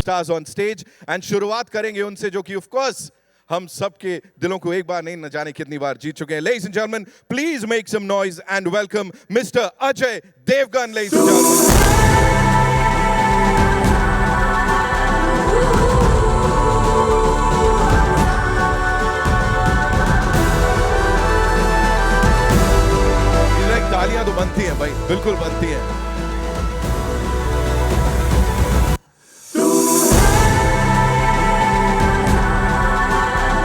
Superstars on stage and शुरुआत करेंगे उनसे जो कि ऑफ कोर्स हम सबके दिलों को एक बार नहीं न जाने कितनी बार जीत चुके हैं. Ladies and gentlemen, please make some noise and welcome Mr. Ajay Devgan, ladies and gentlemen. तालियां तो बनती हैं भाई, बिल्कुल बनती हैं.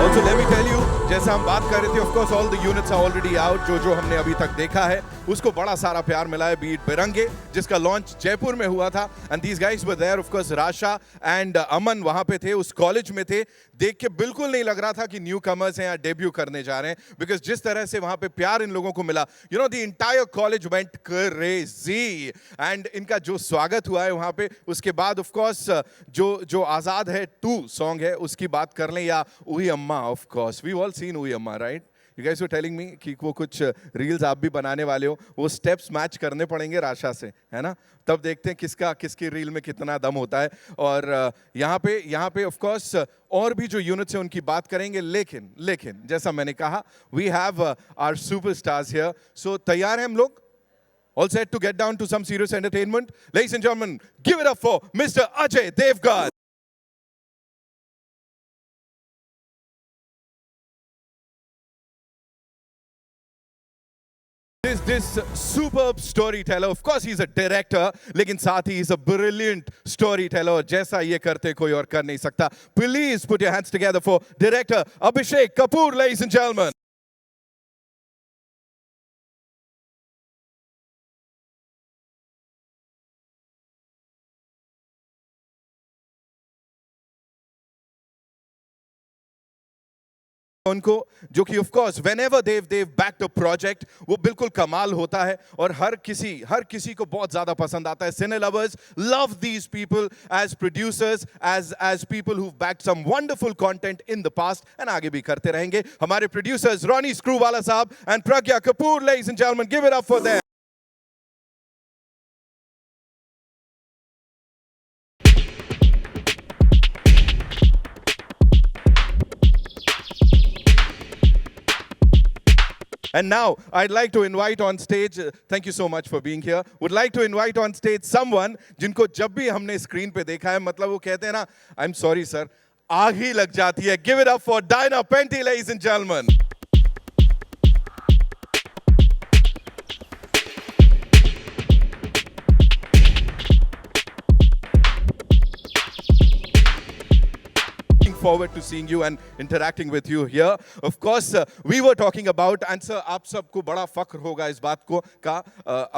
Also, let me tell you, जैसा हम बात कर रहे थे, of course all the units are already out. जो हमने अभी तक देखा है उसको बड़ा सारा प्यार मिला है. बीट बिरंगे जिसका लॉन्च जयपुर में हुआ था and these guys were there, of course Rasha and अमन वहां पे थे, उस कॉलेज में थे. देख के बिल्कुल नहीं लग रहा था कि न्यू कमर्स हैं या डेब्यू करने जा रहे हैं, बिकॉज जिस तरह से वहां पे प्यार इन लोगों को मिला, you know the entire college went crazy. And इनका जो स्वागत हुआ है वहां पे, उसके बाद ऑफ कोर्स जो आजाद है 2 सॉन्ग है उसकी बात कर लें, या Uyi Amma. Of course we all seen Uyi Amma, right? You guys were telling me कि वो कुछ रील्स आप भी बनाने वाले हो, वो स्टेप्स मैच करने पड़ेंगे राशा से, है ना? तब देखते हैं किसकी रील में कितना दम होता है. और यहाँ पे ऑफ कोर्स और भी जो यूनिट्स हैं उनकी बात करेंगे, लेकिन जैसा मैंने कहा, we have our superstars here. So तैयार हैं हम लोग? All set to get down to some serious entertainment? Ladies and gentlemen, give it up for Mr. Ajay Devgan. This superb storyteller, of course he's a director, लेकिन साथ ही he's a brilliant storyteller. जैसा ये करते कोई और कर नहीं सकता. Please put your hands together for director Abhishek Kapoor, ladies and gentlemen. उनको जो कि of course whenever they've backed a project वो बिल्कुल कमाल होता है और हर किसी को बहुत ज्यादा पसंद आता है. Cine lovers love these people as producers, as people who backed some wonderful content in the past and आगे भी करते रहेंगे. हमारे प्रोड्यूसर्स रॉनी स्क्रूवाला साहब and Pragya Kapoor, ladies and gentleman, give it up for them. And now, I'd like to invite on stage, thank you so much for being here, would like to invite on stage someone जिनको जब भी हमने screen पे देखा है, मतलब वो कहते हैं ना, I'm sorry sir, आग ही लग जाती है. Give it up for Diana Penty, ladies and gentlemen. Forward to seeing you and interacting with you here. Of course, we were talking about, and sir, आप सबको बड़ा फख्र होगा इस बात को का,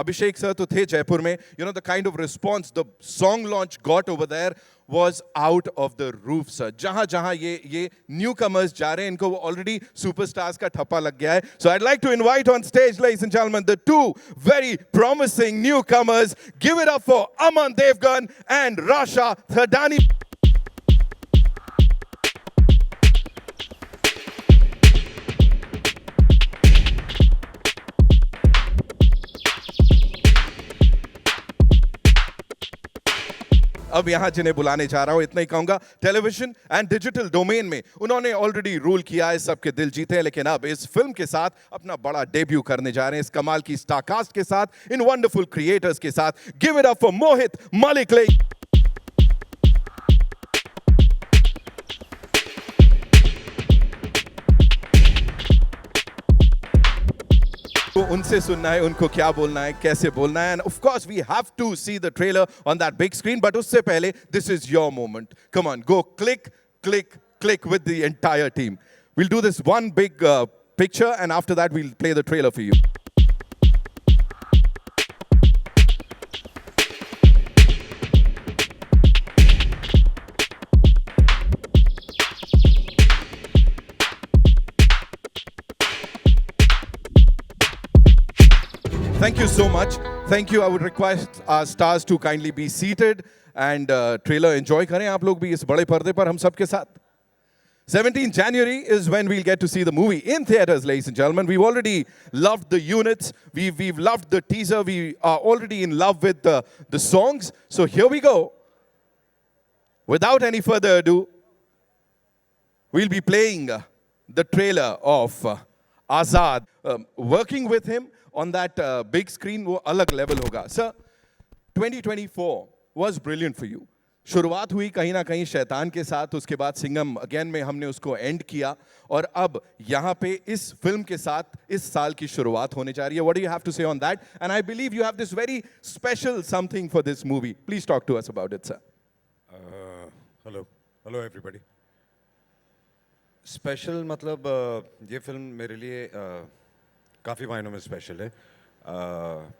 अभिषेक sir तो थे जयपुर में. You know the kind of response the song launch got over there was out of the roof, sir. जहाँ ये newcomers जा रहे हैं, इनको already superstars का ठप्पा लग गया है. So I'd like to invite on stage, ladies and gentlemen, the 2 very promising newcomers. Give it up for Aman Devgan and Rasha Thadani. अब यहाँ जिन्हें बुलाने जा रहा हूँ, इतना ही कहूँगा, टेलीविजन एंड डिजिटल डोमेन में उन्होंने ऑलरेडी रूल किया है, सबके दिल जीते हैं, लेकिन अब इस फिल्म के साथ अपना बड़ा डेब्यू करने जा रहे हैं, इस कमाल की स्टारकास्ट के साथ, इन वंडरफुल क्रिएटर्स के साथ. गिव इट अप फॉर मोहित मलिक. तो उनसे सुनना है उनको क्या बोलना है, कैसे बोलना है, and of course we have to see the trailer on that big screen, but उससे पहले this is your moment. Come on, go click with the entire team. We'll do this one big picture and after that we'll play the trailer for you. Thank you so much. Thank you. I would request our stars to kindly be seated and trailer enjoy करें आप लोग भी इस बड़े पर्दे पर हम सबके साथ. 17th January is when we'll get to see the movie in theaters, ladies and gentlemen. We've already loved the units. We've loved the teaser. We are already in love with the songs. So here we go. without any further ado, we'll be playing the trailer of Azad. Working with him on that big screen, वो अलग level होगा. Sir, 2024 was brilliant for you. शुरुआत हुई कहीं ना कहीं शैतान के साथ, उसके बाद सिंघम अगेन में हमने उसको एंड किया, और अब यहाँ पे इस फिल्म के साथ इस साल की शुरुआत होने जा रही है. What do you have to say on that? And I believe you have this very special something for this movie. Please talk to us about it, sir. Hello everybody. Special मतलब ये फिल्म मेरे लिए काफ़ी मायनों में special है.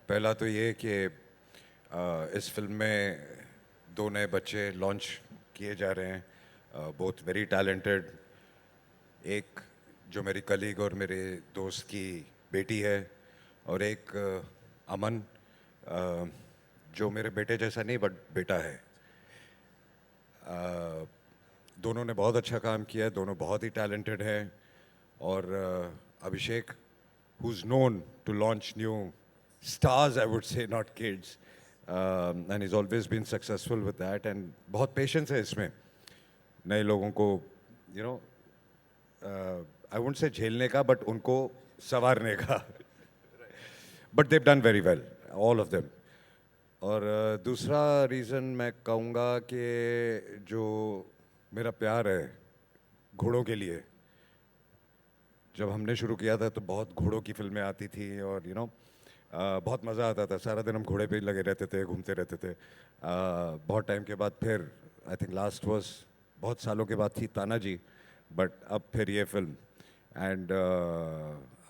पहला तो ये कि इस फिल्म में दो नए बच्चे लॉन्च किए जा रहे हैं, बोथ वेरी टैलेंटेड. एक जो मेरी कलीग और मेरे दोस्त की बेटी है, और एक अमन जो मेरे बेटे जैसा नहीं बट बेटा है. दोनों ने बहुत अच्छा काम किया है, दोनों बहुत ही टैलेंटेड हैं. और Abhishek, who is known to launch new stars, I would say, not kids, and is always been successful with that. And बहुत पेशेंस है इसमें नए लोगों को, you know, I wouldn't say झेलने का, बट उनको संवारने का. But they've done very well, all of them. और दूसरा रीज़न मैं कहूँगा कि जो मेरा प्यार है घोड़ों के लिए. जब हमने शुरू किया था तो बहुत घोड़ों की फिल्में आती थी, और यू नो बहुत मज़ा आता था. सारा दिन हम घोड़े पे ही लगे रहते थे, घूमते रहते थे. बहुत टाइम के बाद फिर आई थिंक लास्ट वाज बहुत सालों के बाद थी तानाजी, बट अब फिर ये film. And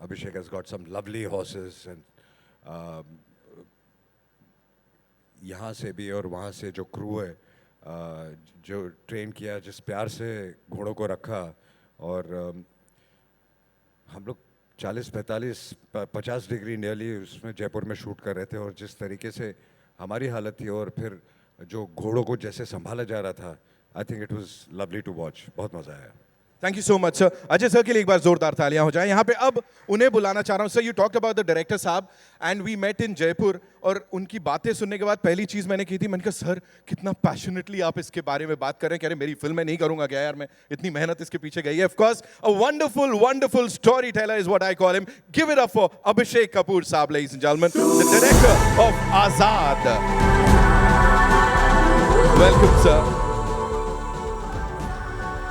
Abhishek has got some lovely horses, and यहाँ से भी और वहाँ से जो क्रू है, जो ट्रेन किया, जिस प्यार से घोड़ों को रखा. और हम लोग 40-45-50 डिग्री नियरली उसमें जयपुर में शूट कर रहे थे, और जिस तरीके से हमारी हालत थी और फिर जो घोड़ों को जैसे संभाला जा रहा था, I think it was lovely to watch. बहुत मज़ा आया. Thank you so much sir. Ajay sir के लिए एक बार जोरदार तालियां हो जाएं. यहाँ पे अब उन्हें बुलाना चाह रहा हूँ. Sir, you talked about the director साहब and we met in Jaipur, और उनकी बातें सुनने के बाद पहली चीज मैंने की थी, मैंने कहा सर कितना पैशनेटली आप इसके बारे में बात कर रहे हैं. कह रहे मेरी फिल्म में नहीं करूंगा क्या यार, मैं इतनी मेहनत इसके पीछे गई है. Of course a wonderful wonderful story teller is what I call him. Give it up for Abhishek Kapoor साहब, ladies and gentleman, the director of Azaad. Welcome sir.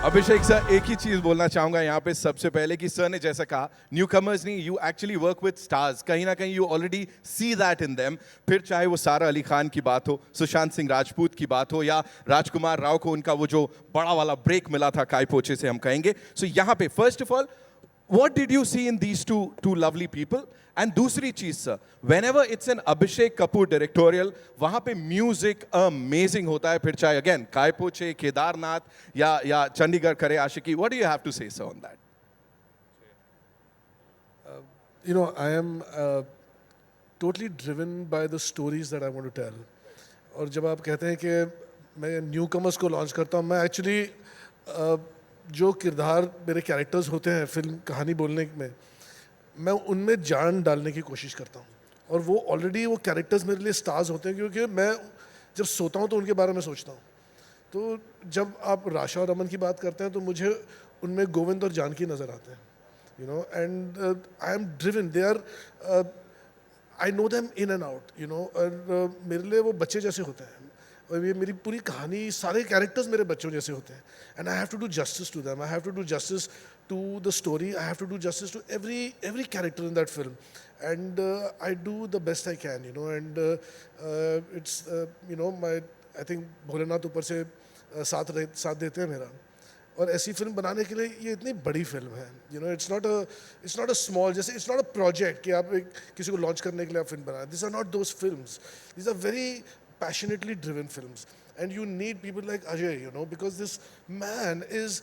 Abhishek sir, एक ही चीज बोलना चाहूंगा यहाँ पे सबसे पहले कि सर ने जैसा कहा, न्यू कमर्स नहीं, you actually work with stars. कहीं ना कहीं you already see that in them. फिर चाहे वो सारा अली खान की बात हो, सुशांत सिंह राजपूत की बात हो, या राजकुमार राव को उनका वो जो बड़ा वाला ब्रेक मिला था काय पोचे से, हम कहेंगे. सो यहाँ पे first of all, what did you see in these two lovely people? And दूसरी चीज sir, whenever it's an Abhishek Kapoor directorial, वहाँ पे म्यूजिक अमेजिंग होता है. फिर चाहे अगेन काय पोचे, केदारनाथ, या चंडीगढ़ करे आशिकी. What do you have to say sir on that? You know, I am totally driven by the stories that I want to tell. और जब आप कहते हैं कि मैं न्यू कमर्स को लॉन्च करता हूँ, मैं एक्चुअली जो किरदार मेरे कैरेक्टर्स होते हैं फिल्म कहानी बोलने में, मैं उनमें जान डालने की कोशिश करता हूँ. और वो ऑलरेडी वो कैरेक्टर्स मेरे लिए स्टार्स होते हैं, क्योंकि मैं जब सोता हूँ तो उनके बारे में सोचता हूँ. तो जब आप राशा और रमन की बात करते हैं तो मुझे उनमें गोविंद और जानकी नज़र आते हैं, you know. And I am driven, they are, I know them in and out, you know. और मेरे लिए वो बच्चे जैसे होते हैं, और ये मेरी पूरी कहानी, सारे कैरेक्टर्स मेरे बच्चों जैसे होते हैं. And I have to do justice to them, I have to do justice to the story, I have to do justice to every character in that film. And I do the best I can, you know. And it's, you know, my, I think Bholenath ऊपर से साथ देते हैं मेरा. और ऐसी film बनाने के लिए ये इतनी बड़ी फिल्म है, you know. It's not a small, जैसे इट्स नॉट अ प्रोजेक्ट कि आप एक किसी को लॉन्च करने के लिए आप फिल्म बनाए. This are not those films, this are very passionately driven films, and you need people like Ajay, you know, because this man is,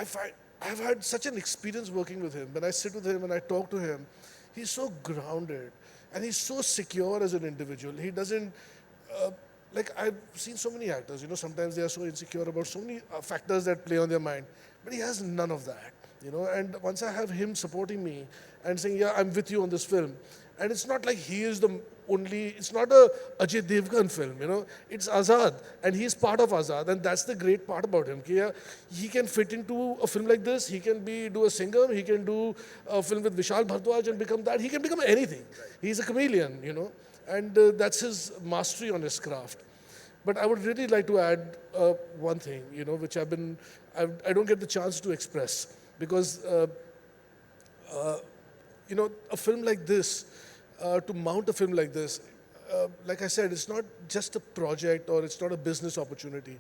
I've had such an experience working with him. When I sit with him and I talk to him, he's so grounded and he's so secure as an individual. He doesn't like, I've seen so many actors, you know, sometimes they are so insecure about so many factors that play on their mind, but he has none of that. you know. And once I have him supporting me and saying, yeah, I'm with you on this film, and it's not like he is the only, it's not a Ajay Devgan film, you know, it's Azad, and he's part of Azad, and that's the great part about him. Ki, yeah, he can fit into a film like this, he can do a singer, he can do a film with Vishal Bhardwaj and become that, he can become anything. He's a chameleon, you know, and that's his mastery on his craft. But I would really like to add one thing, you know, which I don't get the chance to express, because you know, a film like this, to mount a film like this, like I said, it's not just a project or it's not a business opportunity.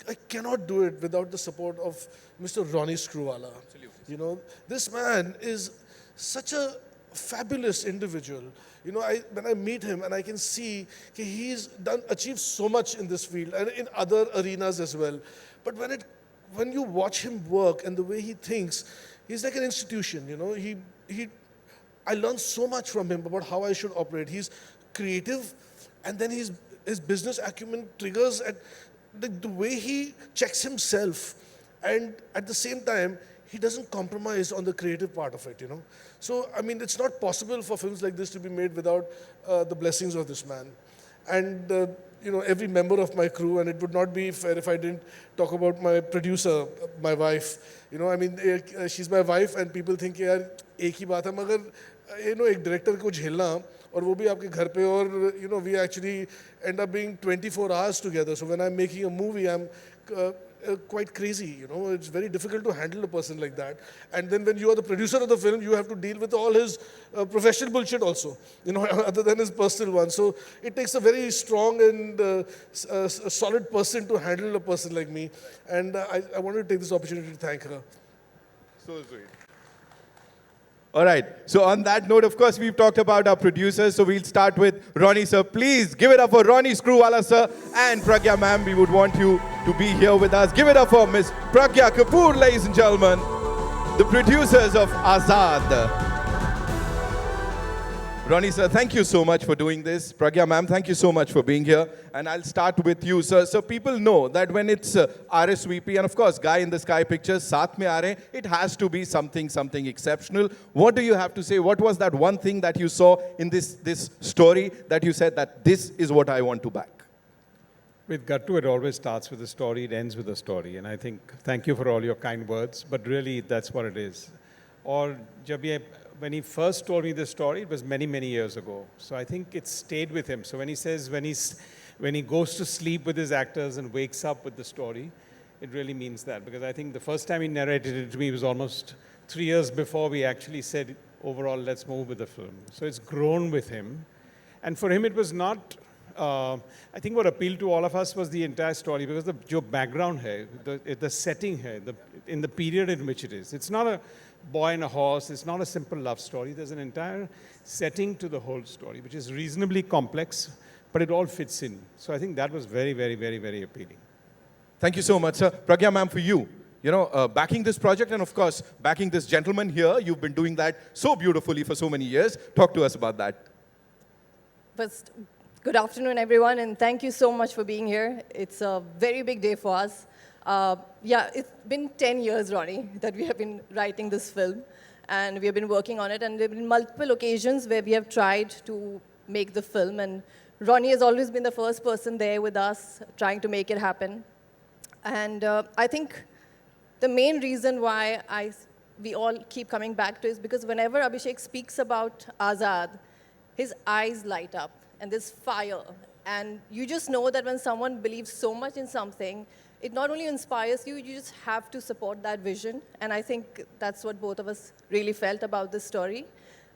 I cannot do it without the support of Mr. Ronnie Screwvala. Absolutely. You know, this man is such a fabulous individual. You know, when I meet him and I can see he's achieved so much in this field and in other arenas as well. But when you watch him work and the way he thinks, he's like an institution. You know, I learned so much from him about how I should operate. He's creative, and then his business acumen triggers at the way he checks himself, and at the same time, he doesn't compromise on the creative part of it, you know. So, I mean, it's not possible for films like this to be made without the blessings of this man. And, you know, every member of my crew, and it would not be fair if I didn't talk about my producer, my wife. You know, I mean, she's my wife, and people think, yaar, एक ही बात है, मगर you know, एक director को झेलना और वो भी आपके घर पे, और you know, we actually end up being 24 hours together. So when I'm making a movie, I'm quite crazy, you know. It's very difficult to handle a person like that. And then when you are the producer of the film, you have to deal with all his professional bullshit also, you know, other than his personal one. So it takes a very strong and a solid person to handle a person like me. And I wanted to take this opportunity to thank her. So sweet. All right. So on that note, of course, we've talked about our producers. So we'll start with Ronnie, sir. Please give it up for Ronnie Screwvala, sir, and Pragya, ma'am. We would want you to be here with us. Give it up for Miss Pragya Kapoor, ladies and gentlemen, the producers of Azad. Ronnie, sir, thank you so much for doing this. Pragya, ma'am, thank you so much for being here. And I'll start with you, sir. So people know that when it's RSVP, and of course, Guy in the Sky Pictures, Saath Mein Aa Rahe, it has to be something exceptional. What do you have to say? What was that one thing that you saw in this story that you said that this is what I want to back? With Gattu, it always starts with a story, it ends with a story. And I think, thank you for all your kind words, but really, that's what it is. Or, when he first told me this story, it was many, many years ago. So I think it stayed with him. So when he says, when he goes to sleep with his actors and wakes up with the story, it really means that. Because I think the first time he narrated it to me was almost 3 years before we actually said, overall, let's move with the film. So it's grown with him. And for him, it was not, I think what appealed to all of us was the entire story, because the background here, the setting here, in the period in which it is. It's not a boy and a horse, it's not a simple love story. There's an entire setting to the whole story, which is reasonably complex, but it all fits in. So I think that was very, very, very, very appealing. Thank you so much, sir. Pragya, ma'am, for you, you know, backing this project and, of course, backing this gentleman here, you've been doing that so beautifully for so many years. Talk to us about that. First, good afternoon, everyone, and thank you so much for being here. It's a very big day for us. Yeah, it's been 10 years, Ronnie, that we have been writing this film, and we have been working on it, and there have been multiple occasions where we have tried to make the film, and Ronnie has always been the first person there with us, trying to make it happen. And I think the main reason why we all keep coming back to is because whenever Abhishek speaks about Azad, his eyes light up, and there's fire. And you just know that when someone believes so much in something, it not only inspires you, you just have to support that vision. And I think that's what both of us really felt about this story.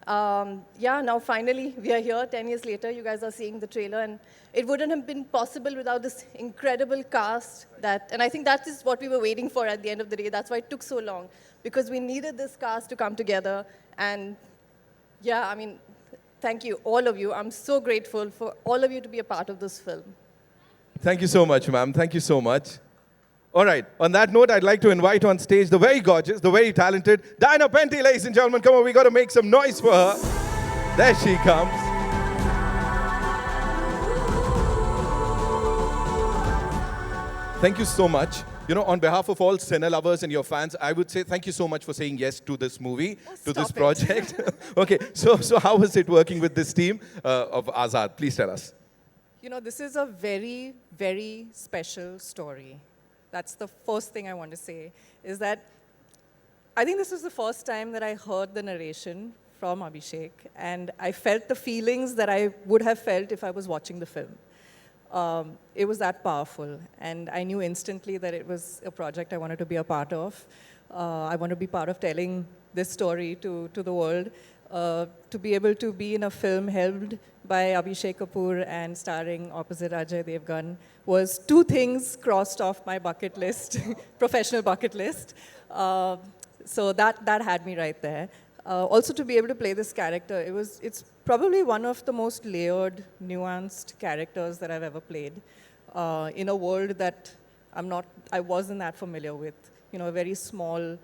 Yeah, now finally we are here, 10 years later, you guys are seeing the trailer, and it wouldn't have been possible without this incredible cast and I think that is what we were waiting for at the end of the day. That's why it took so long, because we needed this cast to come together. And yeah, I mean, thank you, all of you. I'm so grateful for all of you to be a part of this film. Thank you so much, ma'am. Thank you so much. All right. On that note, I'd like to invite on stage the very gorgeous, the very talented Diana Penty, ladies and gentlemen. Come on, we got to make some noise for her. There she comes. Thank you so much. You know, on behalf of all cine lovers and your fans, I would say thank you so much for saying yes to this movie, to this stop it. project. Okay, so how was it working with this team of Azad? Please tell us. You know, this is a very, very special story. That's the first thing I want to say, is that I think this was the first time that I heard the narration from Abhishek, and I felt the feelings that I would have felt if I was watching the film. It was that powerful, and I knew instantly that it was a project I wanted to be a part of. I want to be part of telling this story to the world. To be able to be in a film held by Abhishek Kapoor and starring opposite Ajay Devgan was two things crossed off my bucket list, professional bucket list. So that had me right there. Also to be able to play this character, it's probably one of the most layered, nuanced characters that I've ever played in a world that I wasn't that familiar with. You know, a very small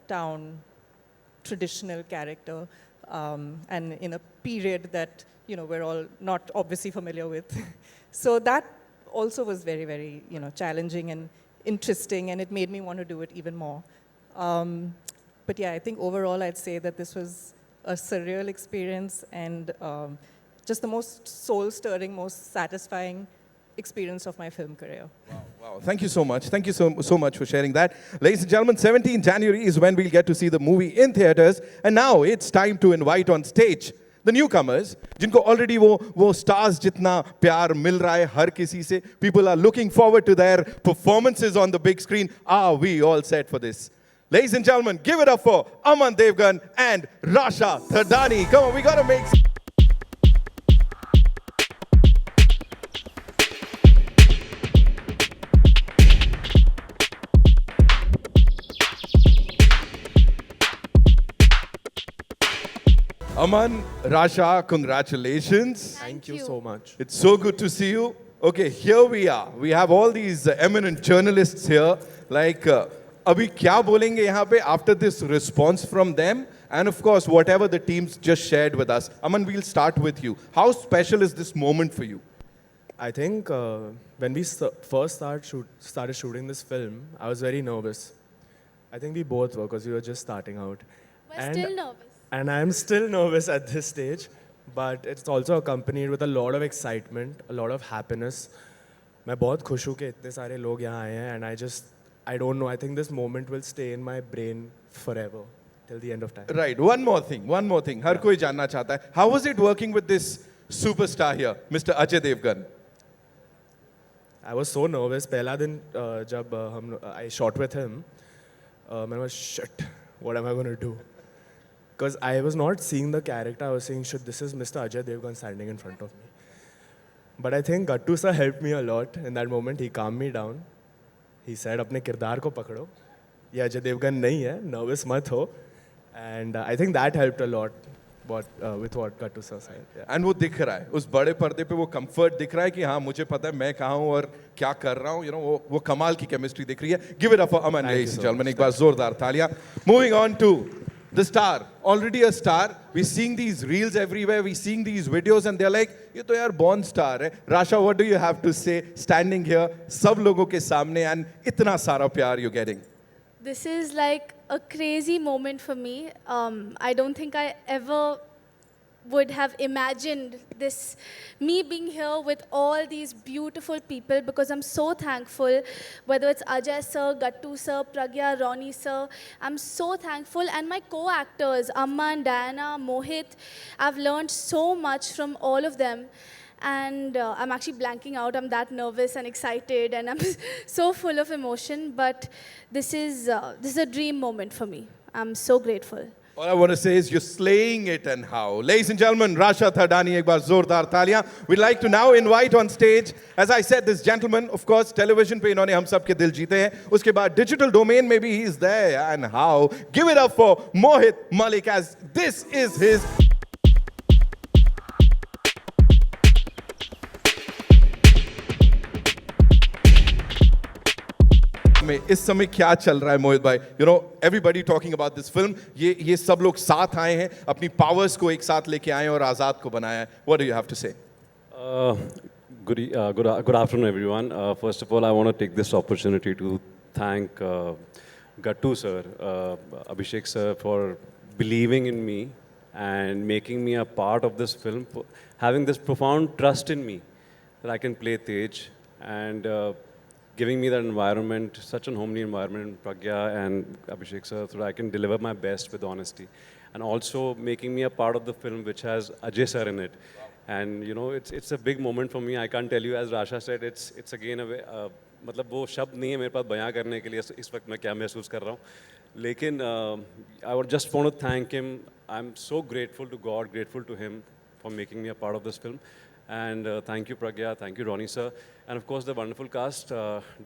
town, traditional character, and in a period that, you know, we're all not obviously familiar with. So that also was very, very, you know, challenging and interesting, and it made me want to do it even more. But yeah, I think overall I'd say that this was a surreal experience and just the most soul-stirring, most satisfying experience of my film career. Wow, thank you so much. Thank you so much for sharing that. Ladies and gentlemen, 17 January is when we'll get to see the movie in theaters. And now it's time to invite on stage the newcomers, जिनको already वो stars जितना प्यार मिल रहा है हर किसी से. People are looking forward to their performances on the big screen. Are we all set for this? Ladies and gentlemen, give it up for Aman Devgan and Rasha Thadani. Come on, we gotta make... Aman, Rasha, congratulations. Thank you so much. It's so good to see you. Okay, here we are. We have all these eminent journalists here. Like, abhi kya bolenge yahan pe after this response from them? And of course, whatever the teams just shared with us. Aman, we'll start with you. How special is this moment for you? I think when we first started shooting this film, I was very nervous. I think we both were because we were just starting out. We're still nervous. And I'm still nervous at this stage, but it's also accompanied with a lot of excitement, a lot of happiness. मैं बहुत खुश हूँ कि इतने सारे लोग यहाँ आए हैं, and I don't know, I think this moment will stay in my brain forever, till the end of time. Right, one more thing. हर कोई जानना चाहता है. How was it working with this superstar here, Mr. Ajay Devgan? I was so nervous. पहला दिन जब I shot with him, I was shit. What am I going to do? Because I was not seeing the character. I was saying, shit, this is Mr. Ajay Devgan standing in front of me. But I think Gattu sir helped me a lot in that moment. He calmed me down. He said, अपने किरदार को पकड़ो. ये अजय देवगन नहीं है. Nervous मत हो. And I think that helped a lot. With what Gattu sir said. Yeah. And वो दिख रहा है उस बड़े पर्दे पे वो कंफर्ट दिख रहा है कि हाँ मुझे पता है मैं कहाँ हूँ और क्या कर रहा हूँ. You know वो कमाल की केमिस्ट्री दिख रही है. Give it up for Aman, ladies and gentlemen. एक बार जोरदार तालियां. Moving on to the star, already a star. We're seeing these reels everywhere. We're seeing these videos, and they're like, "ये तो यार born star है." Rasha, what do you have to say? Standing here, सब लोगों के सामने, and इतना सारा प्यार you're getting. This is like a crazy moment for me. I don't think I ever would have imagined this, me being here with all these beautiful people, because I'm so thankful, whether it's Ajay sir, Gattu sir, Pragya, Ronnie sir, I'm so thankful. And my co-actors, Aman, Diana, Mohit, I've learned so much from all of them. And I'm actually blanking out. I'm that nervous and excited, and I'm so full of emotion. But this is a dream moment for me. I'm so grateful. All I want to say is you're slaying it, and how. Ladies and gentlemen, Rasha Thadani, ek baar zordar taaliyan. We'd like to now invite on stage, as I said, this gentleman, of course, television pe inhone hum sab ke dil jeete hain. Uske baad digital domain mein bhi he's there, and how. Give it up for Mohit Malik, as this is his में इस समय क्या चल रहा है मोहित भाई? You know everybody talking about this film. ये सब लोग साथ आए हैं, अपनी पावर्स को एक साथ लेके आए हैं और आज़ाद को बनाया है. What do you have to say? Good afternoon, everyone. First of all, I want to take this opportunity to thank Gattu sir, Abhishek sir, for believing in me and making me a part of this film, having this profound trust in me that I can play Tej, and giving me that environment, such an homely environment, Pragya and Abhishek sir, so that I can deliver my best with honesty. And also making me a part of the film which has Ajay sir in it. And you know, it's a big moment for me. I can't tell you, as Rasha said, it's again a way, मतलब वो शब्द नहीं है मेरे पास बयां करने के लिए इस वक्त मैं क्या महसूस कर रहा हूँ. लेकिन I would just want to thank him. I'm so grateful to God, grateful to him for making me a part of this film. And thank you Pragya, thank you Ronnie sir, and of course the wonderful cast.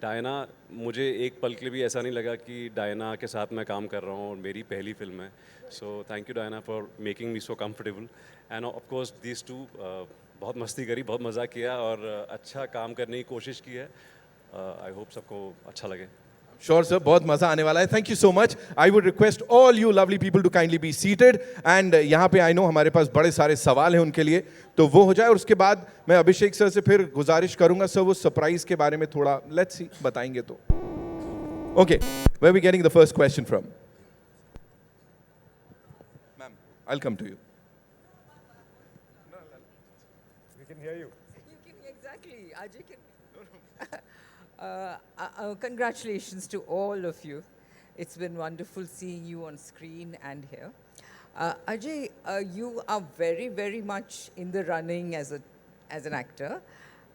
Diana, मुझे एक पल के लिए भी ऐसा नहीं लगा कि डायना के साथ मैं काम कर रहा हूँ और मेरी पहली फिल्म है. So thank you Diana for making me so comfortable. And of course these two, बहुत मस्ती करी, बहुत मज़ा किया और अच्छा काम करने की कोशिश की है. I hope सबको अच्छा लगे. Sure, sir. बहुत मजा आने वाला है. Thank you so much. I would request all you lovely people to kindly be seated. And यहाँ पे I know हमारे पास बड़े सारे सवाल हैं उनके लिए, तो वो हो जाए. और उसके बाद मैं अभिषेक सर से फिर गुजारिश करूँगा सर वो सरप्राइज के बारे में थोड़ा let's see बताएंगे तो. Okay, where are we getting the first question from? Ma'am, I'll come to you. We can hear you. You can, exactly. Ajay can. Congratulations to all of you. It's been wonderful seeing you on screen and here. Ajay, you are very, very much in the running as an actor,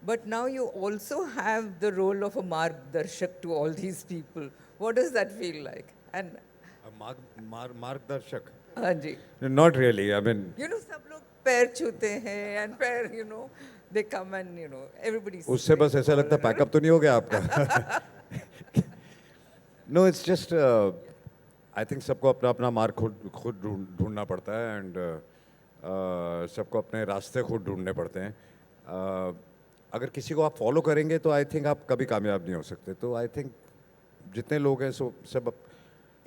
but now you also have the role of a margdarshak to all these people. What does that feel like? And Margdarshak? हाँ जी. Not really. I mean, You know, सब लोग पैर छूते हैं and पैर, you know, they come and, you know, everybody's. उससे बस ऐसा लगता है पैकअप तो नहीं हो गया आपका. No, it's just I think सबको अपना अपना मार्ग खुद ढूंढना पड़ता है and सबको अपने रास्ते खुद ढूंढने पड़ते हैं. अगर किसी को आप फॉलो करेंगे तो आई थिंक आप कभी कामयाब नहीं हो सकते. तो आई थिंक जितने लोग हैं सो सब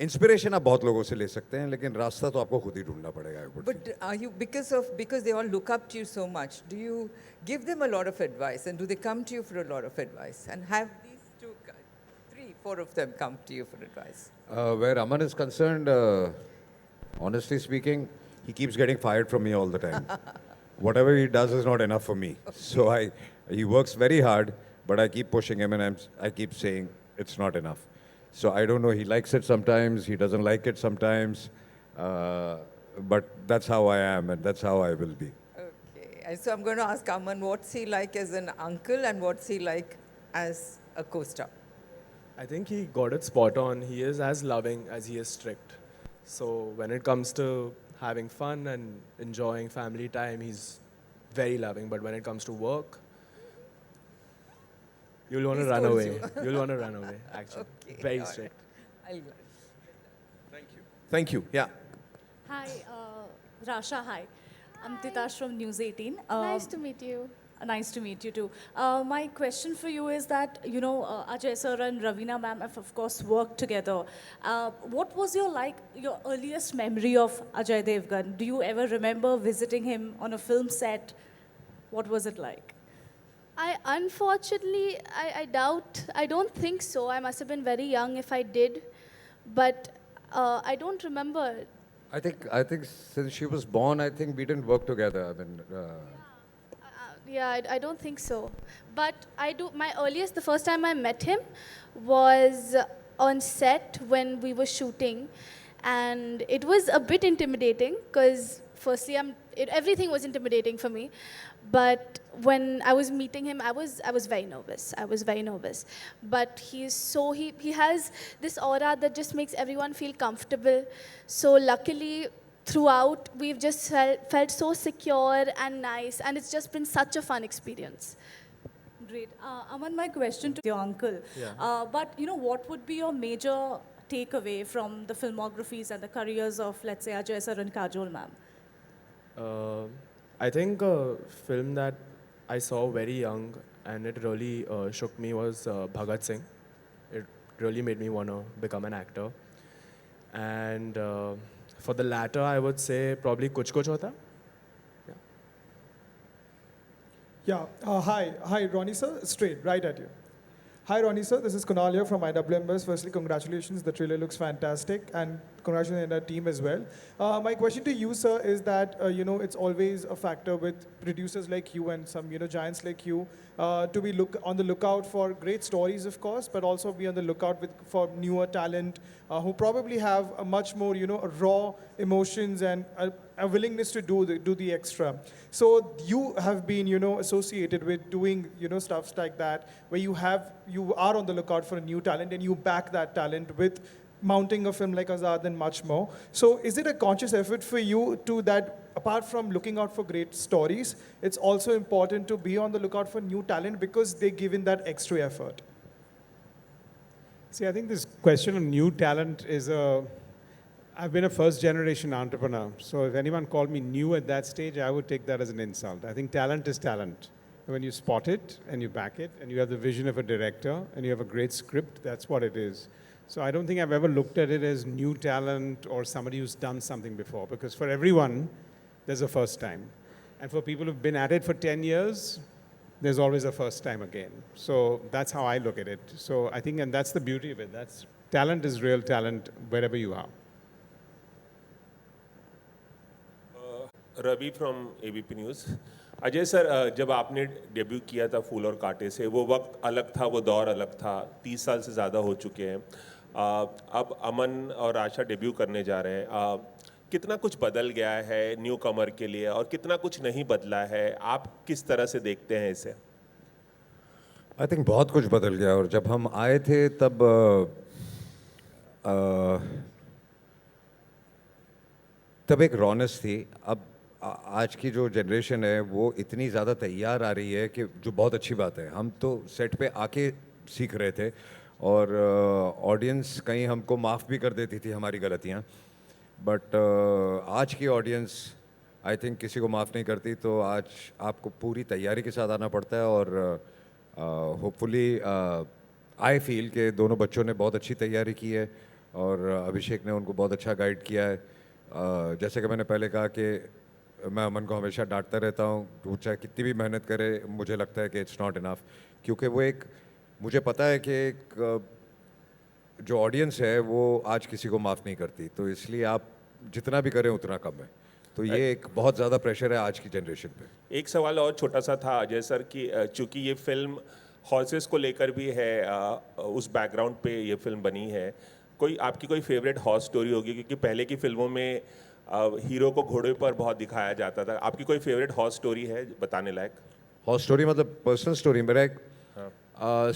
इंस्पिरेशन आप बहुत लोगों से ले सकते हैं लेकिन रास्ता तो आपको खुद ही ढूंढना पड़ेगा. But are you, because they all look up to you so much, do you give them a lot of advice and do they come to you for a lot of advice? And have these two, 3, 4 of them come to you for advice? Where Aman is concerned, honestly speaking, he keeps getting fired from me all the time. Whatever he does is not enough for me. So he works very hard, but I keep pushing him and I keep saying it's not enough. So I don't know, he likes it sometimes, he doesn't like it sometimes, but that's how I am and that's how I will be. Okay, and so I'm going to ask Aman, what's he like as an uncle and what's he like as a co-star? I think he got it spot on. He is as loving as he is strict. So when it comes to having fun and enjoying family time, he's very loving. But when it comes to work, you'll want to He run scolds away. You'll want to run away, actually. Okay, Very all strict. I'll Thank you. Yeah. Hi, Rasha, hi. I'm Titash from News 18. Nice to meet you. Nice to meet you too. My question for you is that, you know, Ajay sir and Ravina ma'am have of course worked together. What was your earliest memory of Ajay Devgan? Do you ever remember visiting him on a film set? What was it like? Unfortunately, I doubt, I don't think so. I must have been very young if I did, but I don't remember. I think since she was born, I think we didn't work together. I mean, Yeah, I don't think so. But I do, the first time I met him was on set when we were shooting. And it was a bit intimidating because firstly, everything was intimidating for me. But when I was meeting him, I was very nervous. I was very nervous. But he has this aura that just makes everyone feel comfortable. So luckily, throughout, we've just felt so secure and nice, and it's just been such a fun experience. Great. Aman, my question to your uncle. Yeah. But, you know, what would be your major takeaway from the filmographies and the careers of, let's say, Ajay sir and Kajol ma'am? I think a film that I saw very young and it really shook me was Bhagat Singh. It really made me want to become an actor. And for the latter, I would say probably Kuch Kuch Hota. Yeah. Hi, Ronnie sir. Straight, right at you. Hi, Ronnie sir. This is Kunal here from IWMS. Firstly, congratulations. The trailer looks fantastic, and congratulations on our team as well. My question to you, sir, is that it's always a factor with producers like you and some giants like you to be on the lookout for great stories, of course, but also be on the lookout for newer talent who probably have a much more raw emotions and a willingness to do the extra. So you have been associated with doing stuffs like that, where you are on the lookout for a new talent and you back that talent with mounting a film like Azad and much more. So is it a conscious effort for you to that, apart from looking out for great stories, it's also important to be on the lookout for new talent because they give in that extra effort? See, I think this question of new talent is I've been a first generation entrepreneur. So if anyone called me new at that stage, I would take that as an insult. I think talent is talent. When you spot it and you back it and you have the vision of a director and you have a great script, that's what it is. So I don't think I've ever looked at it as new talent or somebody who's done something before, because for everyone, there's a first time. And for people who've been at it for 10 years, there's always a first time again. So that's how I look at it. So I think, and that's the beauty of it. Talent is real talent wherever you are. Ravi from ABP news. Ajay sir, जब आपने debut किया था फूल और कांटे से, वो वक्त अलग था, वो दौर अलग था। 30 साल से ज़्यादा हो चुके हैं। अब अमन और आशा डेब्यू करने जा रहे हैं। कितना कुछ बदल गया है न्यू कमर के लिए और कितना कुछ नहीं बदला है, आप किस तरह से देखते हैं इसे? आई थिंक बहुत कुछ बदल गया, और जब हम आए थे तब एक रौनक थी। अब आज की जो जनरेशन है वो इतनी ज़्यादा तैयार आ रही है कि जो बहुत अच्छी बात है। हम तो सेट पे आके सीख रहे थे और ऑडियंस कहीं हमको माफ़ भी कर देती थी हमारी गलतियाँ, बट आज की ऑडियंस आई थिंक किसी को माफ़ नहीं करती। तो आज आपको पूरी तैयारी के साथ आना पड़ता है, और होपफुली आई फील कि दोनों बच्चों ने बहुत अच्छी तैयारी की है और अभिषेक ने उनको बहुत अच्छा गाइड किया है। जैसे कि मैंने पहले कहा कि मैं अमन को हमेशा डांटता रहता हूँ, वो चाहे कितनी भी मेहनत करे, मुझे लगता है कि इट्स नॉट इनफ, क्योंकि वो मुझे पता है कि जो ऑडियंस है वो आज किसी को माफ़ नहीं करती, तो इसलिए आप जितना भी करें उतना कम है। तो ये एक बहुत ज़्यादा प्रेशर है आज की जनरेशन पे। एक सवाल और छोटा सा था अजय सर कि चूँकि ये फिल्म हॉर्सेस को लेकर भी है, उस बैकग्राउंड पे ये फिल्म बनी है, आपकी कोई फेवरेट हॉर्स स्टोरी होगी? क्योंकि पहले की फिल्मों में हीरो को घोड़े पर बहुत दिखाया जाता था। आपकी कोई फेवरेट हॉर्स स्टोरी है बताने लायक? हॉर्स स्टोरी मतलब पर्सनल स्टोरी? मेरा एक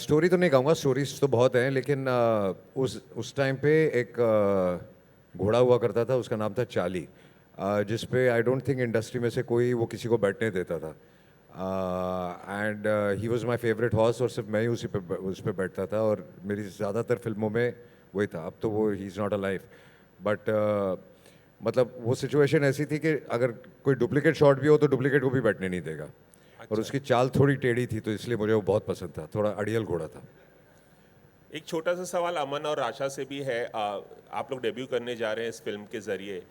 स्टोरी तो नहीं कहूँगा, स्टोरीज तो बहुत हैं, लेकिन उस टाइम पे एक घोड़ा हुआ करता था, उसका नाम था चाली, जिस पे आई डोंट थिंक इंडस्ट्री में से कोई वो किसी को बैठने देता था। And he was my favourite horse, और सिर्फ मैं ही उस पे बैठता था, और मेरी ज़्यादातर फिल्मों में वही था। अब तो वो he is not alive, but मतलब वो सिचुएशन ऐसी थी कि अगर कोई डुप्लीकेट शॉट भी हो तो डुप्लीकेट को भी बैठने नहीं देगा। अच्छा। और उसकी चाल थोड़ी टेढ़ी थी, तो इसलिए मुझे वो बहुत पसंद था, थोड़ा अड़ियल घोड़ा था। एक छोटा सा सवाल अमन और आशा से भी है। आप लोग डेब्यू करने जा रहे हैं इस फिल्म के ज़रिए,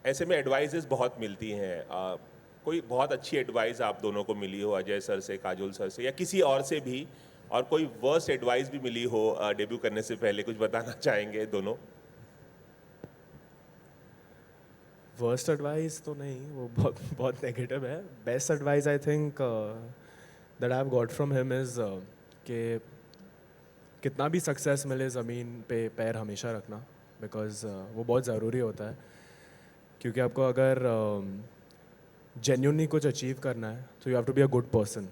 ऐसे में एडवाइजेस बहुत मिलती हैं। कोई बहुत अच्छी एडवाइस आप दोनों को मिली हो, अजय सर से, काजोल सर से, या किसी और से भी, और कोई वर्स्ट एडवाइस भी मिली हो डेब्यू करने से पहले, कुछ बताना चाहेंगे दोनों? वर्स्ट एडवाइस तो नहीं, वो बहुत नेगेटिव है। Best advice I think that I have got from him is कि कितना भी सक्सेस मिले ज़मीन पे पैर हमेशा रखना, बिकॉज वो बहुत ज़रूरी होता है। क्योंकि आपको अगर जेन्युइनली कुछ अचीव करना है तो you have to be a good person.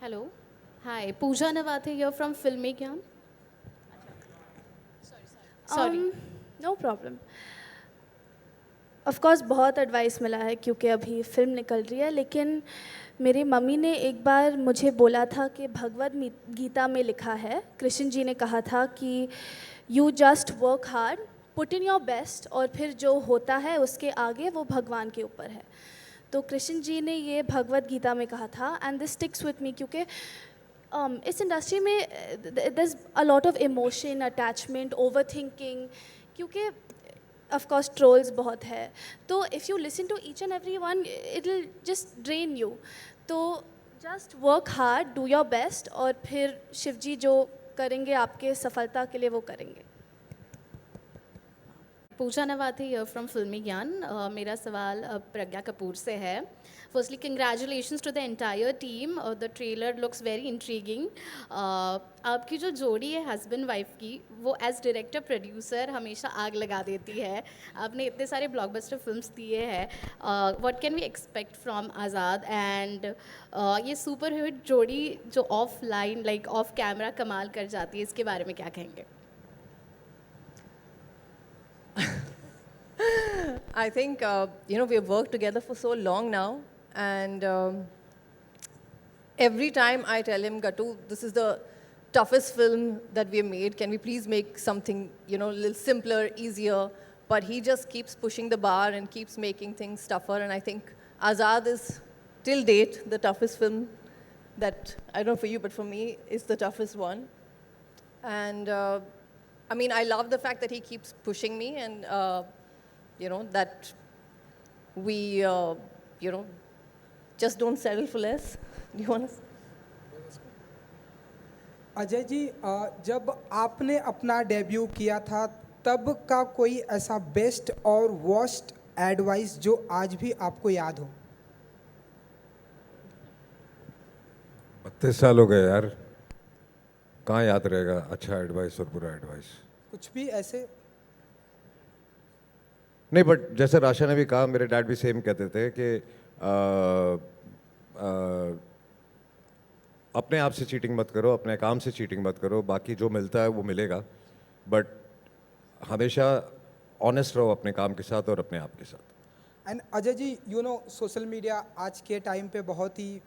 Hello. Hi. Pooja Nawathe here from Filmmaker. Sorry. No problem. Of course बहुत एडवाइस मिला है क्योंकि अभी फिल्म निकल रही है, लेकिन मेरी मम्मी ने एक बार मुझे बोला था कि भगवद गीता में लिखा है, कृष्ण जी ने कहा था कि you just work hard, put in your best, और फिर जो होता है उसके आगे वो भगवान के ऊपर है। तो कृष्ण जी ने ये भगवद गीता में कहा था, and this sticks with me, क्योंकि इस इंडस्ट्री में there is a lot of emotion, attachment, over thinking, क्योंकि ऑफ कोर्स ट्रोल्स बहुत है। तो if you listen to each and every one, it will just drain you. तो just work hard, do your best, और फिर शिव जी जो करेंगे आपके सफलता के लिए वो करेंगे। पूजा नवाथे हियर फ्रॉम फिल्मी ज्ञान। मेरा सवाल प्रज्ञा कपूर से है। Firstly congratulations to the entire team, the trailer looks very intriguing. आपकी जो जोड़ी है हस्बैंड वाइफ की, वो एज डायरेक्टर प्रोड्यूसर हमेशा आग लगा देती है। आपने इतने सारे ब्लॉकबस्टर फिल्म्स दिए हैं, what can we expect from Azaad? And ये सुपर हिट जोड़ी जो off line like off camera कमाल कर जाती है, इसके बारे में क्या कहेंगे? I think, we have worked together for so long now, and every time I tell him, Gattu, this is the toughest film that we have made. Can we please make something, a little simpler, easier? But he just keeps pushing the bar and keeps making things tougher. And I think Azad is, till date, the toughest film that, I don't know for you, but for me, is the toughest one. And I love the fact that he keeps pushing me, and that we, just don't settle for less. Do you want to? Ajay ji, जब आपने अपना debut किया था तब का कोई ऐसा best और वर्स्ट एडवाइस जो आज भी आपको याद हो? 32 साल हो गए यार, कहाँ याद रहेगा अच्छा एडवाइस और बुरा एडवाइस? कुछ भी ऐसे? नहीं, बट जैसे राशा ने भी कहा, मेरे डैड भी सेम कहते थे कि अपने आप से चीटिंग मत करो, अपने काम से चीटिंग मत करो, बाकी जो मिलता है वो मिलेगा, बट हमेशा ऑनेस्ट रहो अपने काम के साथ और अपने आप के साथ। And Ajay ji, social media आज के टाइम पे बहुत ही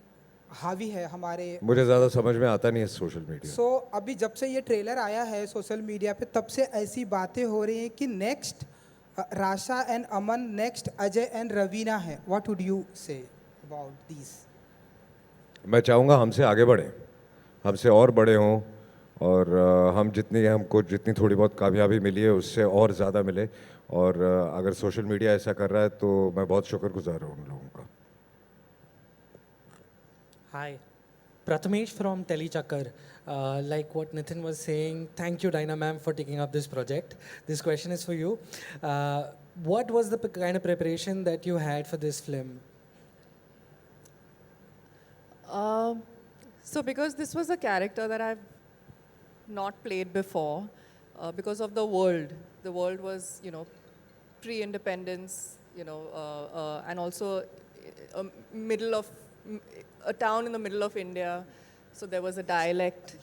हावी है हमारे। मुझे ज़्यादा समझ में आता नहीं है सोशल मीडिया। अभी जब से ये ट्रेलर आया है सोशल मीडिया पे, तब से ऐसी बातें हो रही हैं कि next Rasha and Aman, next Ajay and Raveena है। What would you say about this? मैं चाहूँगा हमसे आगे बढ़े, हमसे और बड़े हों, और हमको जितनी थोड़ी बहुत कामयाबी मिली है उससे और ज़्यादा मिले, और अगर सोशल मीडिया ऐसा कर रहा है तो मैं बहुत शुक्रगुजार हूँ उन लोगों का। Hi, Prathamesh from Telechakar. Like what Nitin was saying, thank you Dinah ma'am for taking up this project. This question is for you. What was the kind of preparation that you had for this film? So because this was a character that I've not played before, because of the world was, pre-independence, and also a town in the middle of India, so there was a dialect.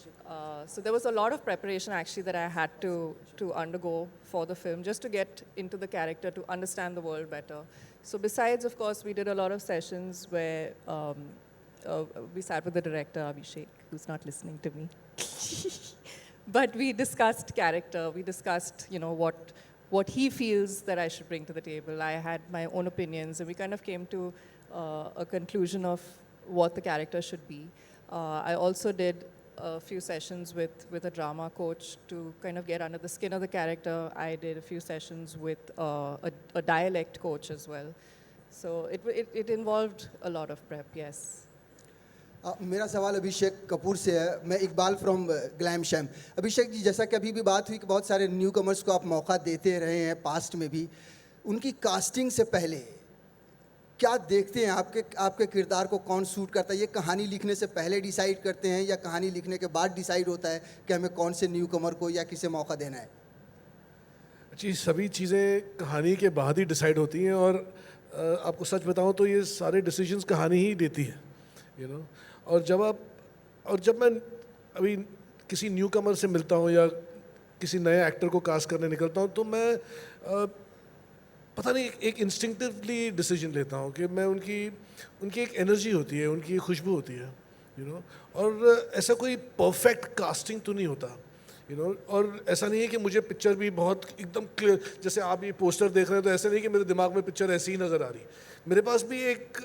So there was a lot of preparation actually that I had to undergo for the film, just to get into the character, to understand the world better. So besides, of course, we did a lot of sessions where we sat with the director, Abhishek, who's not listening to me. But we discussed character, we discussed, what he feels that I should bring to the table. I had my own opinions, and we kind of came to a conclusion of what the character should be. I also did a few sessions with a drama coach to kind of get under the skin of the character. I did a few sessions with a dialect coach as well. So it involved a lot of prep, yes. मेरा सवाल अभिषेक कपूर से है। मैं Iqbal from glam sham. Abhishek ji, जैसा कि अभी भी बात हुई कि बहुत सारे न्यू कमर्स को आप मौका देते रहे हैं पास्ट में भी, उनकी कास्टिंग से पहले क्या देखते हैं? आपके किरदार को कौन सूट करता है? ये कहानी लिखने से पहले डिसाइड करते हैं या कहानी लिखने के बाद डिसाइड होता है कि हमें कौन से न्यू कमर को या किसे मौका देना है? जी, सभी चीज़ें कहानी के बाद ही डिसाइड होती हैं, और आपको सच बताऊं तो ये सारे डिसीजंस कहानी ही देती है, और जब मैं अभी किसी न्यू कमर से मिलता हूँ या किसी नए एक्टर को कास्ट करने निकलता हूँ, तो मैं पता नहीं एक इंस्टिंक्टिवली डिसीजन लेता हूँ कि मैं उनकी एक एनर्जी होती है, उनकी एक खुशबू होती है, और ऐसा कोई परफेक्ट कास्टिंग तो नहीं होता, और ऐसा नहीं है कि मुझे पिक्चर भी बहुत एकदम क्लियर, जैसे आप ये पोस्टर देख रहे हैं तो ऐसा नहीं कि मेरे दिमाग में पिक्चर ऐसी ही नज़र आ रही। मेरे पास भी एक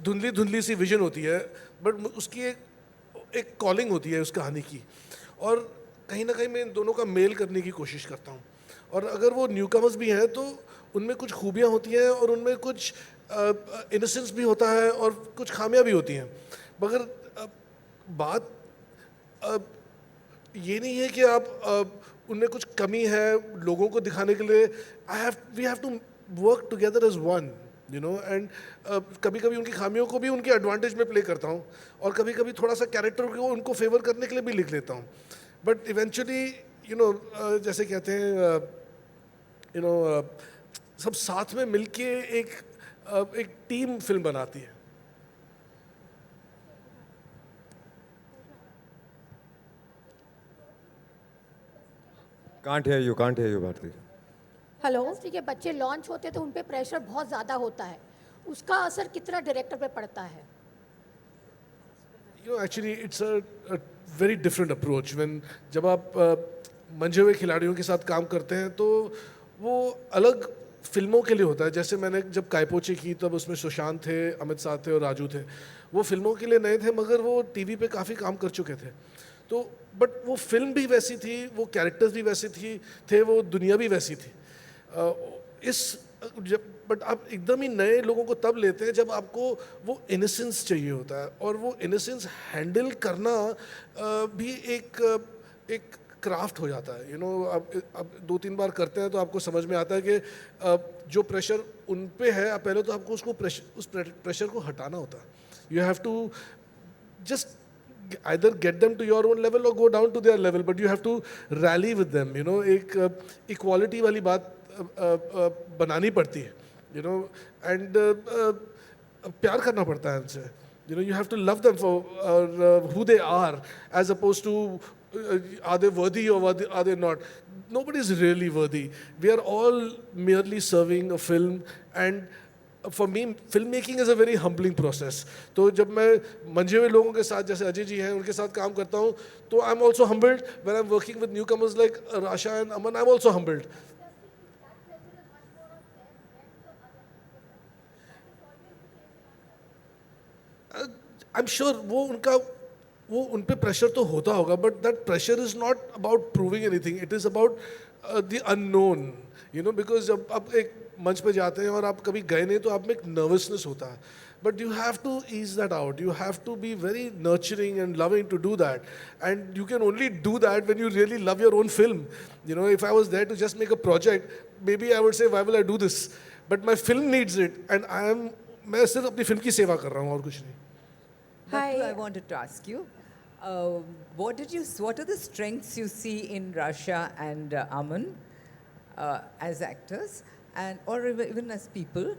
धुंधली सी विजन होती है, बट उसकी एक कॉलिंग होती है उस कहानी की, और कहीं ना कहीं मैं इन दोनों का मेल करने की कोशिश करता हूँ। और अगर वो न्यू कमर्स भी हैं तो उनमें कुछ खूबियाँ होती हैं और उनमें कुछ इनोसेंस भी होता है और कुछ खामियाँ भी होती हैं, मगर बात ये नहीं है कि आप उनमें कुछ कमी है लोगों को दिखाने के लिए we have to work together as one you know and कभी कभी उनकी खामियों को भी उनके एडवांटेज में प्ले करता हूँ और कभी कभी थोड़ा सा कैरेक्टर को उनको फेवर करने के लिए भी लिख लेता हूँ बट इवेंचुअली यू नो जैसे कहते हैं यू नो सब साथ में मिलके एक टीम फिल्म बनाती है. Can't hear you, Bharti. Hello ठीक है बच्चे लॉन्च होते हैं तो उन पे प्रेशर बहुत ज़्यादा होता है उसका असर कितना डायरेक्टर पे पड़ता है You know, actually, it's a very different approach. When जब आप मंजे हुए खिलाड़ियों के साथ काम करते हैं तो वो अलग फिल्मों के लिए होता है. जैसे मैंने जब कायपोचे की तब उसमें सुशांत थे, अमित साथ थे और राजू थे. वो फिल्मों के लिए नए थे मगर वो टीवी पे काफ़ी काम कर चुके थे. तो बट वो फिल्म भी वैसी थी, वो कैरेक्टर्स भी वैसे थे, वो दुनिया भी वैसी थी. बट आप एकदम ही नए लोगों को तब लेते हैं जब आपको वो इनोसेंस चाहिए होता है और वो इनोसेंस हैंडल करना भी एक क्राफ्ट हो जाता है. यू नो आप 2-3 बार करते हैं तो आपको समझ में आता है कि जो प्रेशर उन पे है पहले तो आपको उस प्रेशर को हटाना होता है. You have to just either get them to your own level or go down to their level, but you have to rally with them. You know, एक equality वाली बात बनानी पड़ती है. You know, and प्यार करना पड़ता है उनसे. You know, you have to love them for who they are, as opposed to are they worthy or are they not. Nobody is really worthy. We are all merely serving a film, and for me, filmmaking is a very humbling process. तो जब मैं मंजे हुए लोगों के साथ जैसे अजय जी हैं उनके साथ काम करता हूँ तो I'm also humbled. When I'm working with newcomers like Rasha and Aman, I'm also humbled. I'm sure वो उन पे प्रेशर तो होता होगा but that pressure is not about proving anything. It is about the unknown. You know, because जब आप एक मंच पे जाते हैं और आप कभी गए नहीं तो आप में एक नर्वसनेस होता है. But you have to ease that out. You have to be very nurturing and loving to do that. And you can only do that when you really love your own film. You know, if I was there to just make a project, maybe I would say, why will I do this? But my film needs it. And मैं सिर्फ अपनी film की सेवा कर रहा हूँ और कुछ नहीं. Hi. I wanted to ask you, what are the strengths you see in Rasha and Aman as actors, or even as people?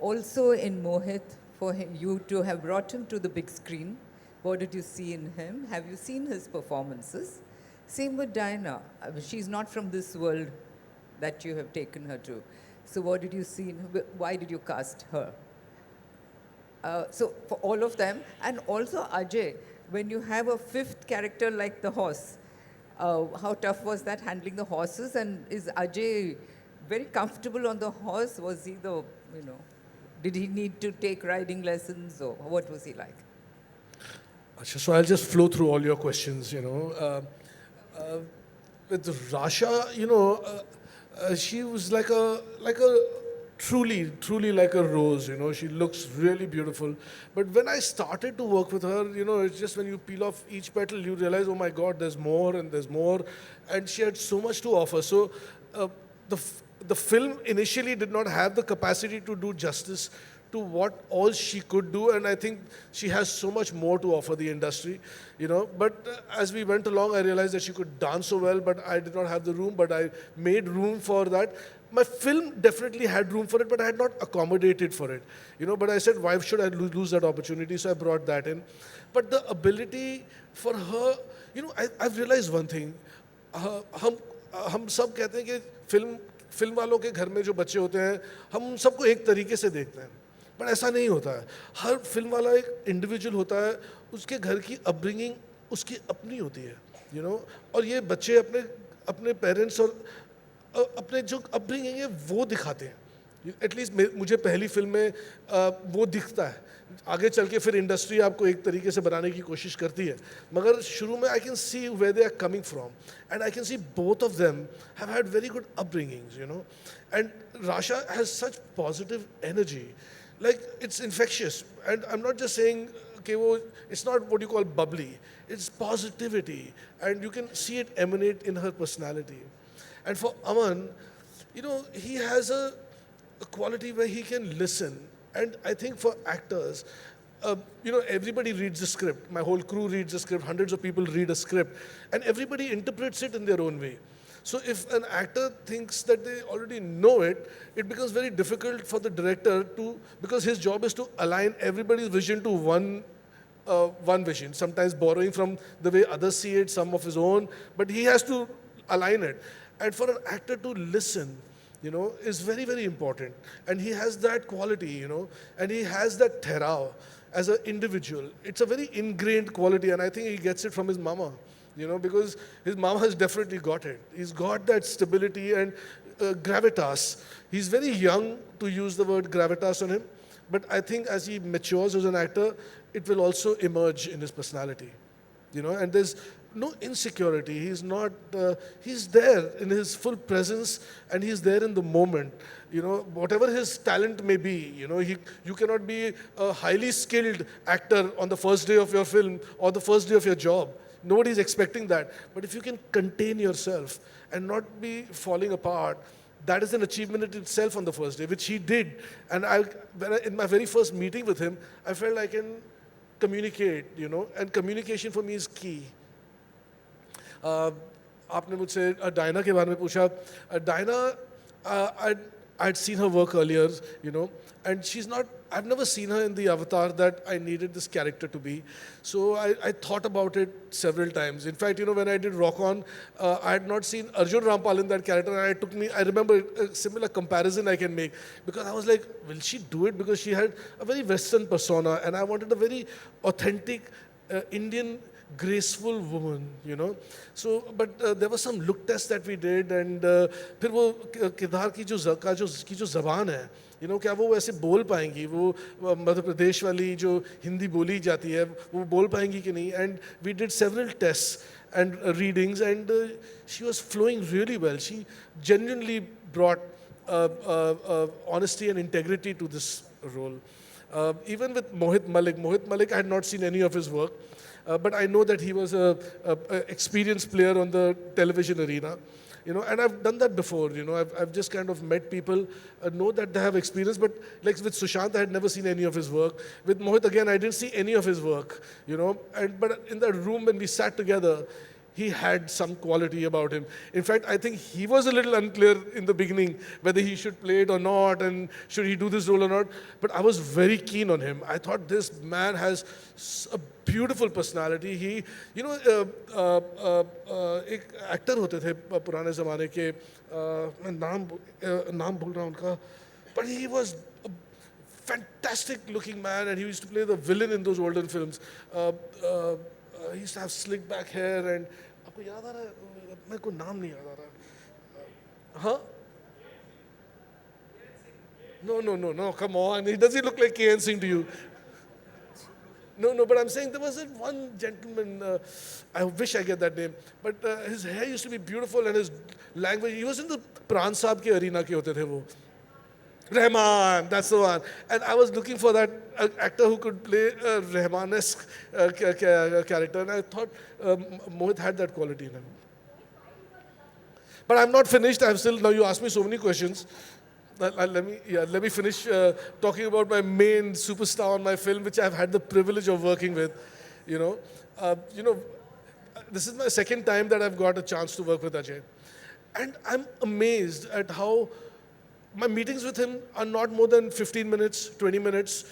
Also in Mohit, for you to have brought him to the big screen, what did you see in him? Have you seen his performances? Same with Diana. She's not from this world that you have taken her to. So what did you see in her? Why did you cast her? So for all of them, and also Ajay, when you have a fifth character like the horse, how tough was that handling the horses? And is Ajay very comfortable on the horse? Was he did he need to take riding lessons, or what was he like? So I'll just flow through all your questions, you know. With Rasha, you know, she was like a truly like a rose, you know. She looks really beautiful. But when I started to work with her, you know, it's just when you peel off each petal, you realize, oh my God, there's more and there's more. And she had so much to offer. So the film initially did not have the capacity to do justice to what all she could do, and I think she has so much more to offer the industry, you know. But as we went along, I realized that she could dance so well, but I did not have the room, but I made room for that. My film definitely had room for it, but I had not accommodated for it, you know. But I said, why should I lose that opportunity? So I brought that in. But the ability for her, you know, I've realized one thing. हम सब कहते हैं कि film वालों के घर में जो बच्चे होते हैं हम उन सबको एक तरीके से देखते हैं, पर ऐसा नहीं होता है. हर फिल्म वाला एक इंडिविजुअल होता है, उसके घर की अपब्रिंगिंग उसकी अपनी होती है, यू नो. और ये बच्चे अपने पेरेंट्स और अपने जो अपब्रिंगिंग है वो दिखाते हैं. एटलीस्ट मुझे पहली फिल्म में वो दिखता है. आगे चल के फिर इंडस्ट्री आपको एक तरीके से बनाने की कोशिश करती है, मगर शुरू में I can see where they are coming from, and I can see both of them have had very good upbringings, you know. And Rasha has such positive energy, like it's infectious. And I'm not just saying कि वो it's not what you call bubbly, it's positivity, and you can see it emanate in her personality. And for Aman, you know, he has a quality where he can listen. And I think for actors, you know, everybody reads the script. My whole crew reads the script. Hundreds of people read a script, and everybody interprets it in their own way. So if an actor thinks that they already know it, it becomes very difficult for the director to, because his job is to align everybody's vision to one vision. Sometimes borrowing from the way others see it, some of his own, but he has to align it. And for an actor to listen, you know, is very, very important. And he has that quality, you know, and he has that therao as an individual. It's a very ingrained quality, and I think he gets it from his mama, you know, because his mama has definitely got it. He's got that stability and gravitas. He's very young to use the word gravitas on him, but I think as he matures as an actor, it will also emerge in his personality, you know, and there's no insecurity. He's not, he's there in his full presence, and he's there in the moment. You know, whatever his talent may be, you know, you cannot be a highly skilled actor on the first day of your film or the first day of your job. Nobody's expecting that. But if you can contain yourself and not be falling apart, that is an achievement in itself on the first day, which he did. And in my very first meeting with him, I felt I can communicate, you know, and communication for me is key. आपने मुझसे Diana के बारे में पूछा. Diana, I'd seen her work earlier, you know, and I've never seen her in the avatar that I needed this character to be. So I thought about it several times. In fact, you know, when I did Rock On, I had not seen Arjun Rampal in that character, and I remember a similar comparison I can make, because I was like, will she do it? Because she had a very Western persona, and I wanted a very authentic Indian graceful woman, you know. So, but there was some look test that we did, and फिर वो किरदार की जो ज़बान है, you know, क्या वो वैसे बोल पाएंगी, वो मध्य प्रदेश वाली जो हिंदी बोली जाती है, वो बोल पाएंगी कि नहीं? And we did several tests and readings, and she was flowing really well. She genuinely brought honesty and integrity to this role. Even with Mohit Malik, I had not seen any of his work. But I know that he was an experienced player on the television arena, you know, and I've done that before, you know. I've just kind of met people, know that they have experience, but like with Sushant, I had never seen any of his work. With Mohit, again, I didn't see any of his work, you know, but in that room when we sat together, he had some quality about him. In fact, I think he was a little unclear in the beginning whether he should play it or not, and should he do this role or not. But I was very keen on him. I thought this man has a beautiful personality. He, you know, एक actor होते थे पुराने ज़माने के, मैं नाम भूल रहा हूँ उनका, but he was a fantastic looking man, and he used to play the villain in those olden films. He used to have slick back hair, and आपको याद आ रहा है? मेरे को नाम नहीं याद आ रहा. Huh? No, come on. Does he look like K.N. Singh to you? No, but I'm saying there was one gentleman, I wish I get that name, but his hair used to be beautiful, and his language, he was in the Pran Saab ke arena ke hote the wo. Rahman, that's the one. And I was looking for that actor who could play a Rahman-esque character, and I thought Mohit had that quality in him. But I'm not finished. Now you asked me so many questions. Let me finish talking about my main superstar on my film, which I've had the privilege of working with. You know, this is my second time that I've got a chance to work with Ajay, and I'm amazed at how my meetings with him are not more than 15 minutes, 20 minutes,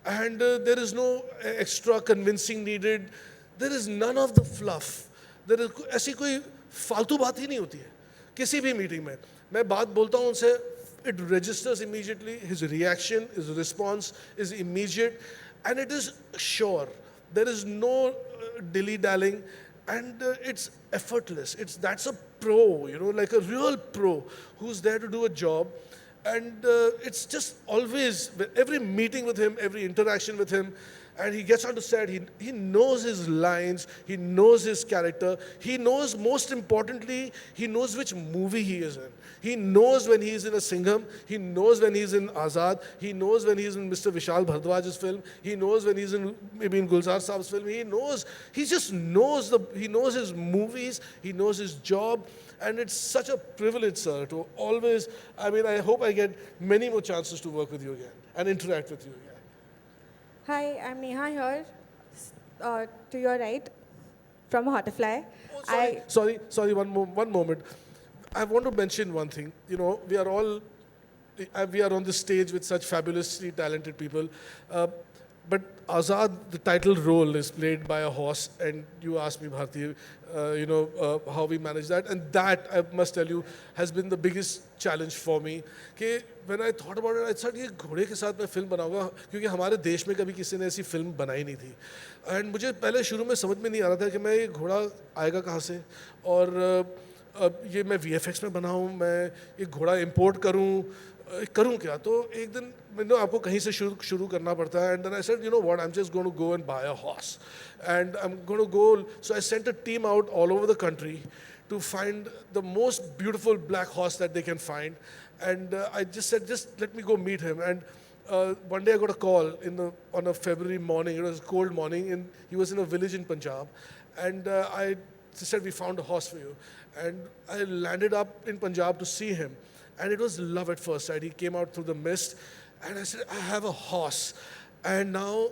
and there is no extra convincing needed. There is none of the fluff. There is ऐसी कोई फालतू बात ही नहीं होती है किसी भी meeting में. मैं बात बोलता हूँ उनसे, it registers immediately. His reaction, his response is immediate, and it is sure. There is no dilly-dallying, and it's effortless. That's a pro, you know, like a real pro who's there to do a job. And it's just always, every meeting with him, every interaction with him, and he gets onto set, he knows his lines, he knows his character, he knows, most importantly, he knows which movie he is in. He knows when he's in a Singham, he knows when he's in Azad, he knows when he's in Mr. Vishal Bhardwaj's film, he knows when he's in maybe in Gulzar Saab's film, he just knows he knows his movies, he knows his job, and it's such a privilege, sir, to always, I mean, I hope I get many more chances to work with you again and interact with you again. Hi, I'm Neha here, to your right, from Hotifly. Sorry, one moment. I want to mention one thing. You know, we are on the stage with such fabulously talented people. But Azad, the title role is played by a horse, and you asked me, Bharti, how we manage that. And that, I must tell you, has been the biggest challenge for me. कि when I thought about it, I thought ये घोड़े के साथ मैं film बनाऊंगा, क्योंकि हमारे देश में कभी किसी ने ऐसी फिल्म बनाई नहीं थी. And मुझे पहले शुरू में समझ में नहीं आ रहा था कि मैं ये घोड़ा आएगा कहाँ से, और ये मैं VFX में बनाऊँ, मैं ये घोड़ा इम्पोर्ट करूँ क्या. तो एक दिन मैंने आपको कहीं से शुरू करना पड़ता है. And then I said, you know what, I'm just going to go and buy a horse, and I'm going to go. So I sent a team out all over the country to find the most beautiful black horse that they can find, and I just said, just let me go meet him. And one day I got a call on a February morning. It was a cold morning, and he was in a village in Punjab, and I said, we found a horse for you. And I landed up in Punjab to see him, and it was love at first sight. He came out through the mist, and I said, I have a horse. And now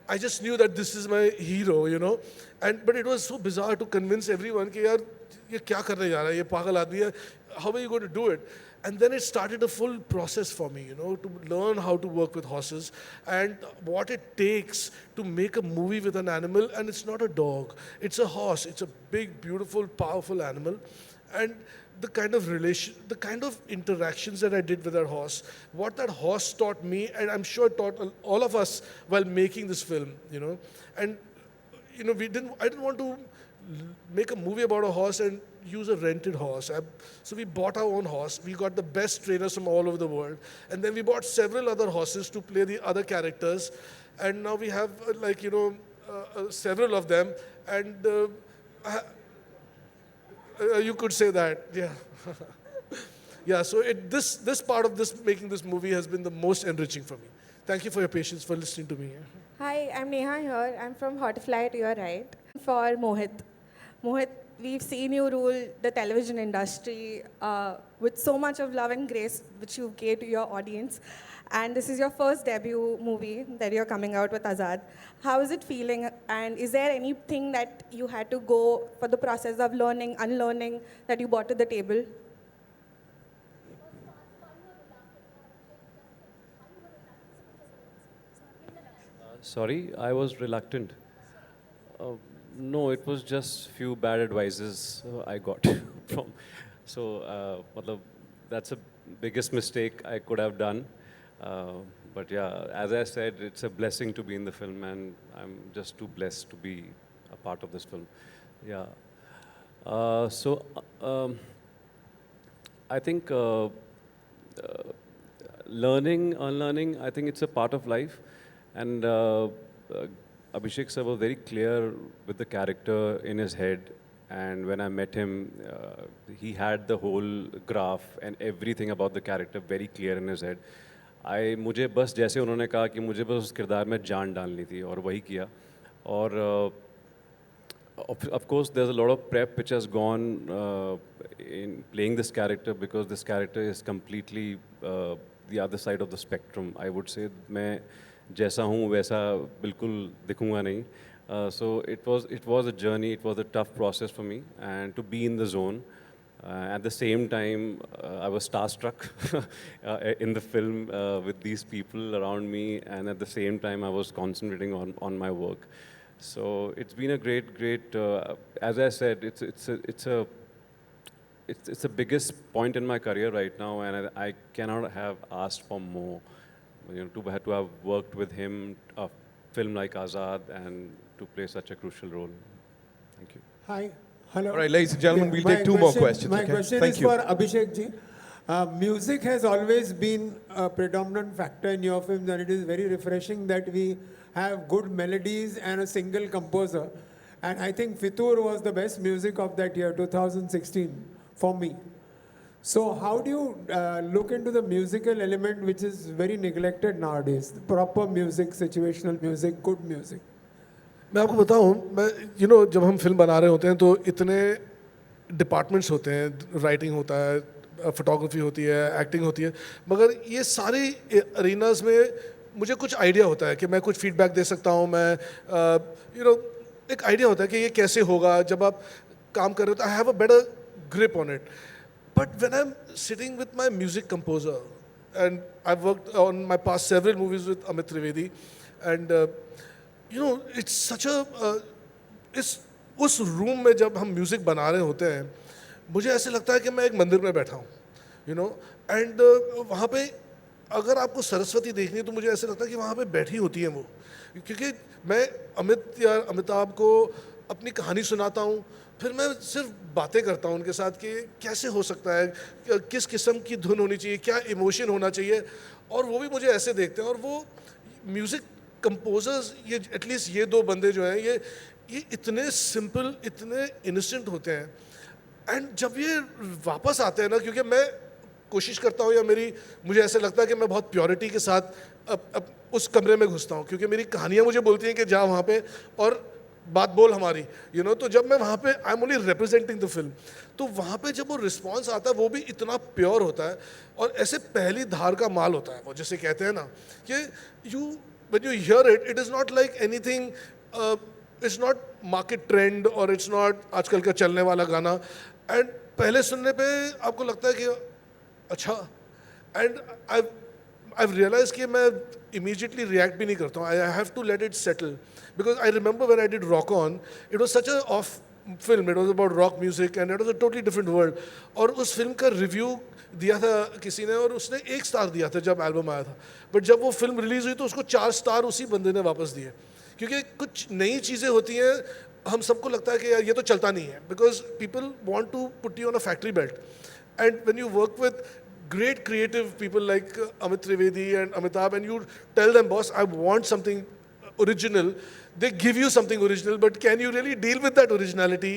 I just knew that this is my hero, you know. But it was so bizarre to convince everyone कि यार ये क्या करने जा रहा है, ये पागल आदमी है. How are you going to do it? And then it started a full process for me, you know, to learn how to work with horses and what it takes to make a movie with an animal. And it's not a dog, it's a horse. It's a big, beautiful, powerful animal. And the kind of interactions that I did with that horse, what that horse taught me, and I'm sure taught all of us while making this film, you know. And, you know, I didn't want to make a movie about a horse and use a rented horse. So we bought our own horse. We got the best trainers from all over the world. And then we bought several other horses to play the other characters. And now we have, several of them. And you could say that, yeah. Yeah, so this part of making this movie has been the most enriching for me. Thank you for your patience, for listening to me. Hi, I'm Neha here. I'm from Hotifly, to your right. For Mohit. Mohit, we've seen you rule the television industry with so much of love and grace which you gave to your audience. And this is your first debut movie that you're coming out with, Azad. How is it feeling? And is there anything that you had to go for the process of learning, unlearning, that you brought to the table? Sorry, I was reluctant. No, it was just few bad advices I got from. So, that's the biggest mistake I could have done. But yeah, as I said, it's a blessing to be in the film, and I'm just too blessed to be a part of this film. Yeah. I think learning, unlearning, I think it's a part of life. And Abhishek sir was very clear with the character in his head. And when I met him, he had the whole graph and everything about the character very clear in his head. मुझे बस जैसे उन्होंने कहा कि मुझे बस उस किरदार में जान डालनी थी और वही किया. और of course, there's a lot of prep which has gone in playing this character, because this character is completely the other side of the spectrum. I would say मैं जैसा हूँ वैसा बिल्कुल दिखूँगा नहीं. So it was a journey. It was a tough process for me, and to be in the zone. At the same time, I was starstruck in the film with these people around me, and at the same time, I was concentrating on my work. So it's been a great. As I said, it's the biggest point in my career right now, and I cannot have asked for more. You know, to have worked with him, a film like Azad, and to play such a crucial role. Thank you. Hi. Hello. All right, ladies and gentlemen, we'll take two more questions. My okay? question Thank is you. for Abhishek ji. Music has always been a predominant factor in your films, and it is very refreshing that we have good melodies and a single composer. And I think Fitur was the best music of that year, 2016, for me. So how do you look into the musical element, which is very neglected nowadays? Proper music, situational music, good music. मैं आपको बताऊं, मैं जब हम film बना रहे होते हैं तो इतने डिपार्टमेंट्स होते हैं, राइटिंग होता है, फोटोग्राफी होती है, एक्टिंग होती है, मगर ये सारी अरीनाज में मुझे कुछ आइडिया होता है कि मैं कुछ फीडबैक दे सकता हूँ, मैं एक आइडिया होता है कि ये कैसे होगा जब आप काम कर रहे हो, I have a better grip on it. But when I am sitting with my music composer, and I worked on my past several movies with Amit Trivedi, and it's such इस उस रूम में जब हम म्यूज़िक बना रहे होते हैं, मुझे ऐसे लगता है कि मैं एक मंदिर में बैठा हूँ, एंड वहाँ पे अगर आपको सरस्वती देखनी है तो मुझे ऐसे लगता है कि वहाँ पे बैठी होती है वो, क्योंकि मैं अमित या अमिताभ को अपनी कहानी सुनाता हूँ, फिर मैं सिर्फ बातें करता हूँ उनके साथ कि कैसे हो सकता है, किस किस्म की धुन होनी चाहिए, क्या इमोशन होना चाहिए, और वो भी मुझे ऐसे देखते हैं. और वो म्यूज़िक कंपोजर्स, ये एटलीस्ट ये दो बंदे जो हैं, ये इतने सिंपल, इतने इनोसेंट होते हैं, एंड जब ये वापस आते हैं ना, क्योंकि मैं कोशिश करता हूँ, या मुझे ऐसे लगता है कि मैं बहुत प्योरिटी के साथ अब उस कमरे में घुसता हूँ, क्योंकि मेरी कहानियाँ मुझे बोलती हैं कि जा वहाँ पे और बात बोल हमारी, तो जब मैं वहाँ पे I am only representing the film, तो वहाँ पे जब वो रिस्पॉन्स आता है वो भी इतना प्योर होता है, और ऐसे पहली धार का माल होता है वो, जैसे कहते हैं ना कि when you hear it, it is not like anything, it's not market trend, और it's not आजकल का चलने वाला गाना, and पहले सुनने पे आपको लगता है कि अच्छा, and I've realized कि मैं immediately react भी नहीं करता हूँ, I have to let it settle, because I remember when I did Rock On, it was such a off film, it was about rock music and it was a totally different world, और उस film का review दिया था किसी ने और उसने 1 star दिया था जब एल्बम आया था, बट जब वो फिल्म रिलीज़ हुई तो उसको 4 स्टार उसी बंदे ने वापस दिए, क्योंकि कुछ नई चीज़ें होती हैं, हम सबको लगता है कि यार ये तो चलता नहीं है, because people want to put you on a factory belt, and when you work with great creative people like Amit Trivedi and Amitabh, and you tell them, boss, I want something original, they give you something original, but can you really deal with that originality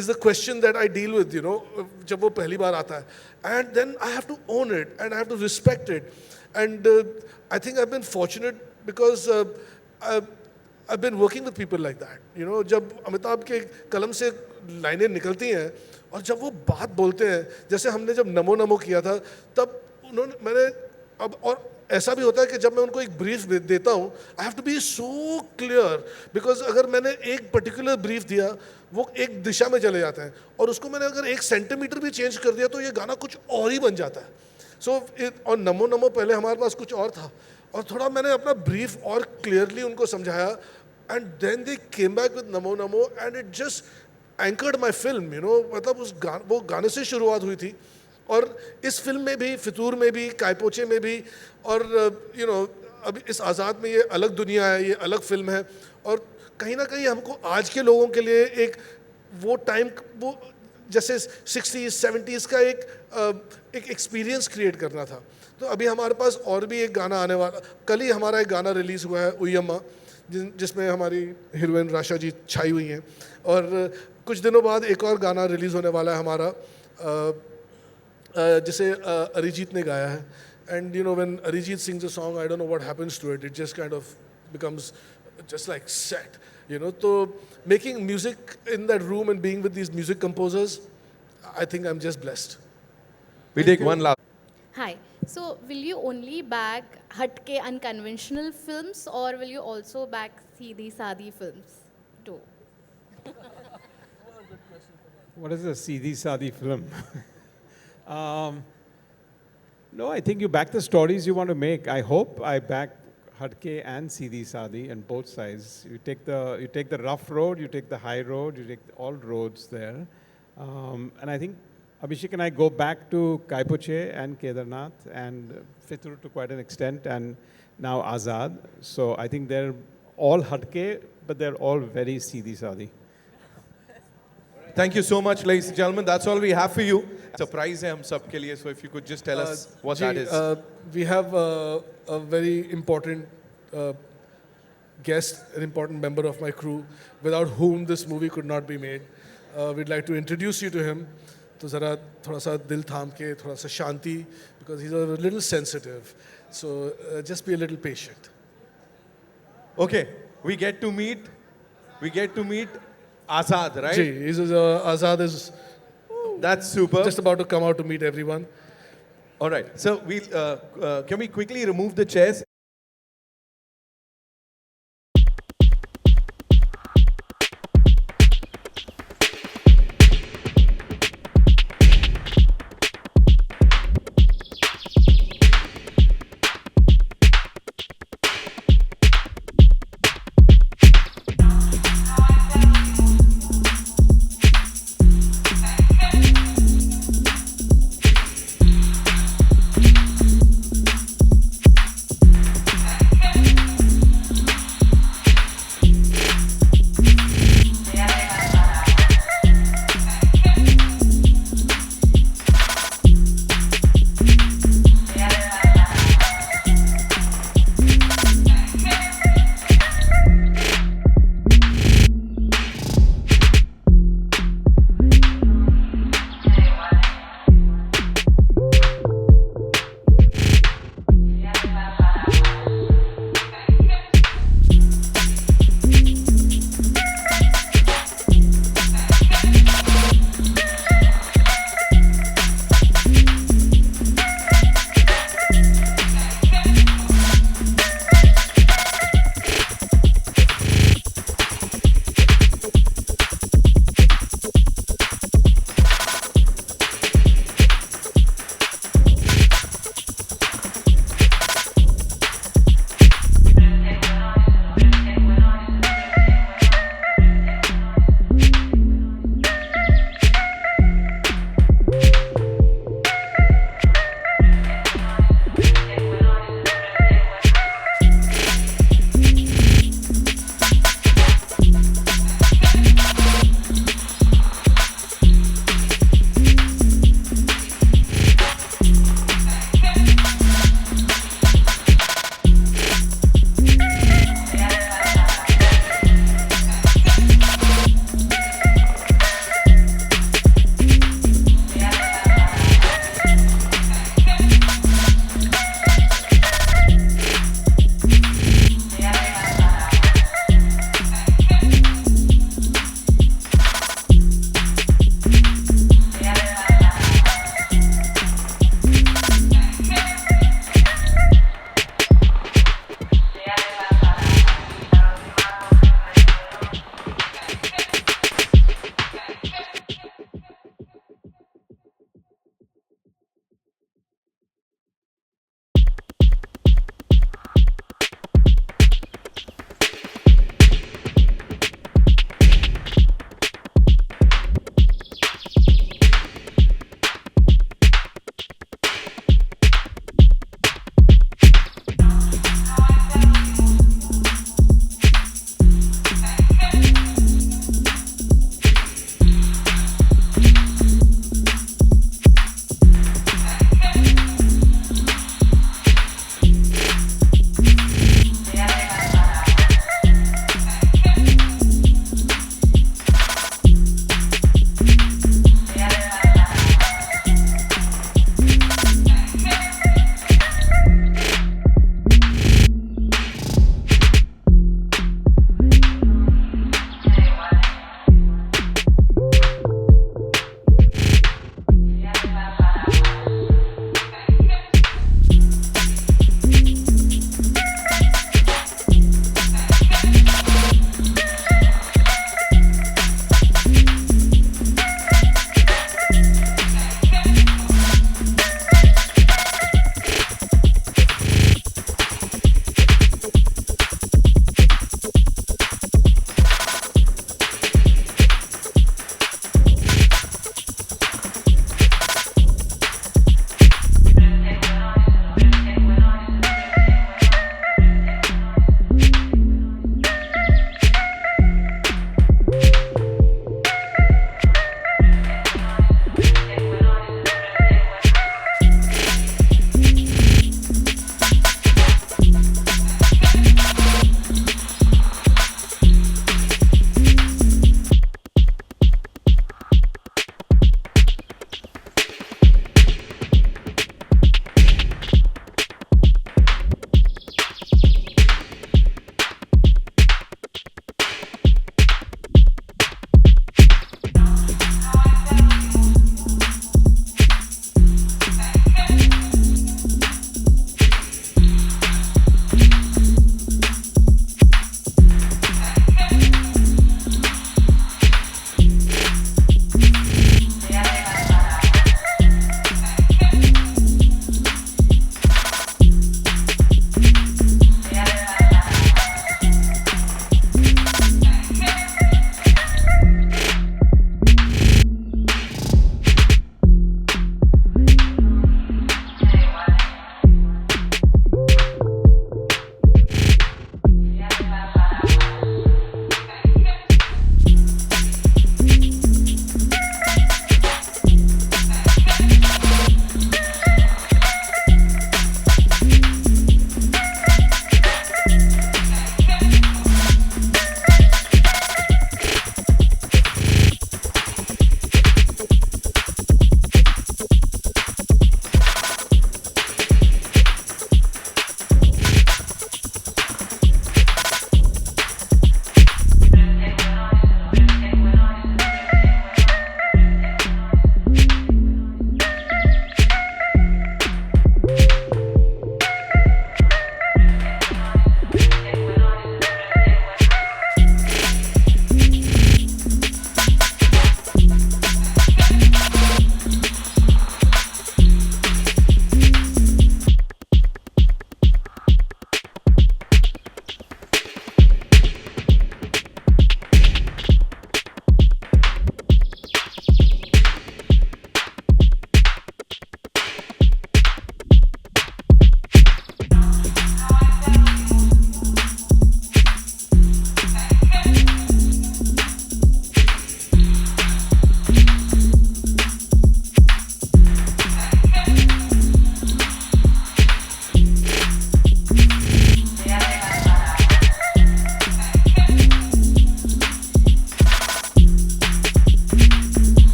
is the question that I deal with, जब वो पहली बार आता है, and then I have to own it and I have to respect it, and I think I've been fortunate because I've been working with people like that, जब अमिताभ के कलम से लाइनें निकलती हैं और जब वो बात बोलते हैं, जैसे हमने जब नमो नमो किया था तब मैंने अब, और ऐसा भी होता है कि जब मैं उनको एक ब्रीफ देता हूँ, I have to be so clear, because अगर मैंने एक पर्टिकुलर ब्रीफ दिया वो एक दिशा में चले जाते हैं, और उसको मैंने अगर 1 सेंटीमीटर भी चेंज कर दिया तो ये गाना कुछ और ही बन जाता है. सो और नमो नमो पहले हमारे पास कुछ और था, और थोड़ा मैंने अपना ब्रीफ और क्लियरली उनको समझाया, and then they came back with Namo Namo, and it just anchored my film, मतलब वो गाने से शुरुआत हुई थी, और इस फिल्म में भी, फितूर में भी, कायपोचे में भी, और अभी इस आज़ाद में ये अलग दुनिया है, ये अलग फिल्म है, और कहीं ना कहीं हमको आज के लोगों के लिए एक वो टाइम, वो जैसे 60s 70s का एक एक्सपीरियंस क्रिएट करना था. तो अभी हमारे पास और भी एक गाना आने वाला, कल ही हमारा एक गाना रिलीज़ हुआ है उयम्मा, जिसमें हमारी हीरोइन राशा जी छाई हुई हैं, और कुछ दिनों बाद एक और गाना रिलीज़ होने वाला है हमारा, जिसे अरिजीत ने गाया है, and when Arijit sings a song, I don't know what happens to it, it just kind of becomes just like set, so making music in that room and being with these music composers, I think I'm just blessed. We take one last. Hi. So, will you only back hatke unconventional films, or will you also back Seedhi Saadi films too? What is a Seedhi Saadi film? No, I think you back the stories you want to make. I hope I back Hatke and Seedhi Saadi on both sides. You take the rough road, you take the high road, you take all roads there. And I think Abhishek and I go back to Kaipoche and Kedarnath and Fitur to quite an extent, and now Azad. So I think they're all Hatke, but they're all very Seedhi Saadi. Thank you so much, ladies and gentlemen. That's all we have for you. Surprise है हम सब के लिए. So if you could just tell us what that is. We have a very important guest, an important member of my crew, without whom this movie could not be made. We'd like to introduce you to him. तो ज़रा थोड़ा सा दिल थाम के, थोड़ा सा शांति, because he's a little sensitive. So just be a little patient. Okay, we get to meet Azad, right? Azad is. That's super. Just about to come out to meet everyone. All right. So can we quickly remove the chairs?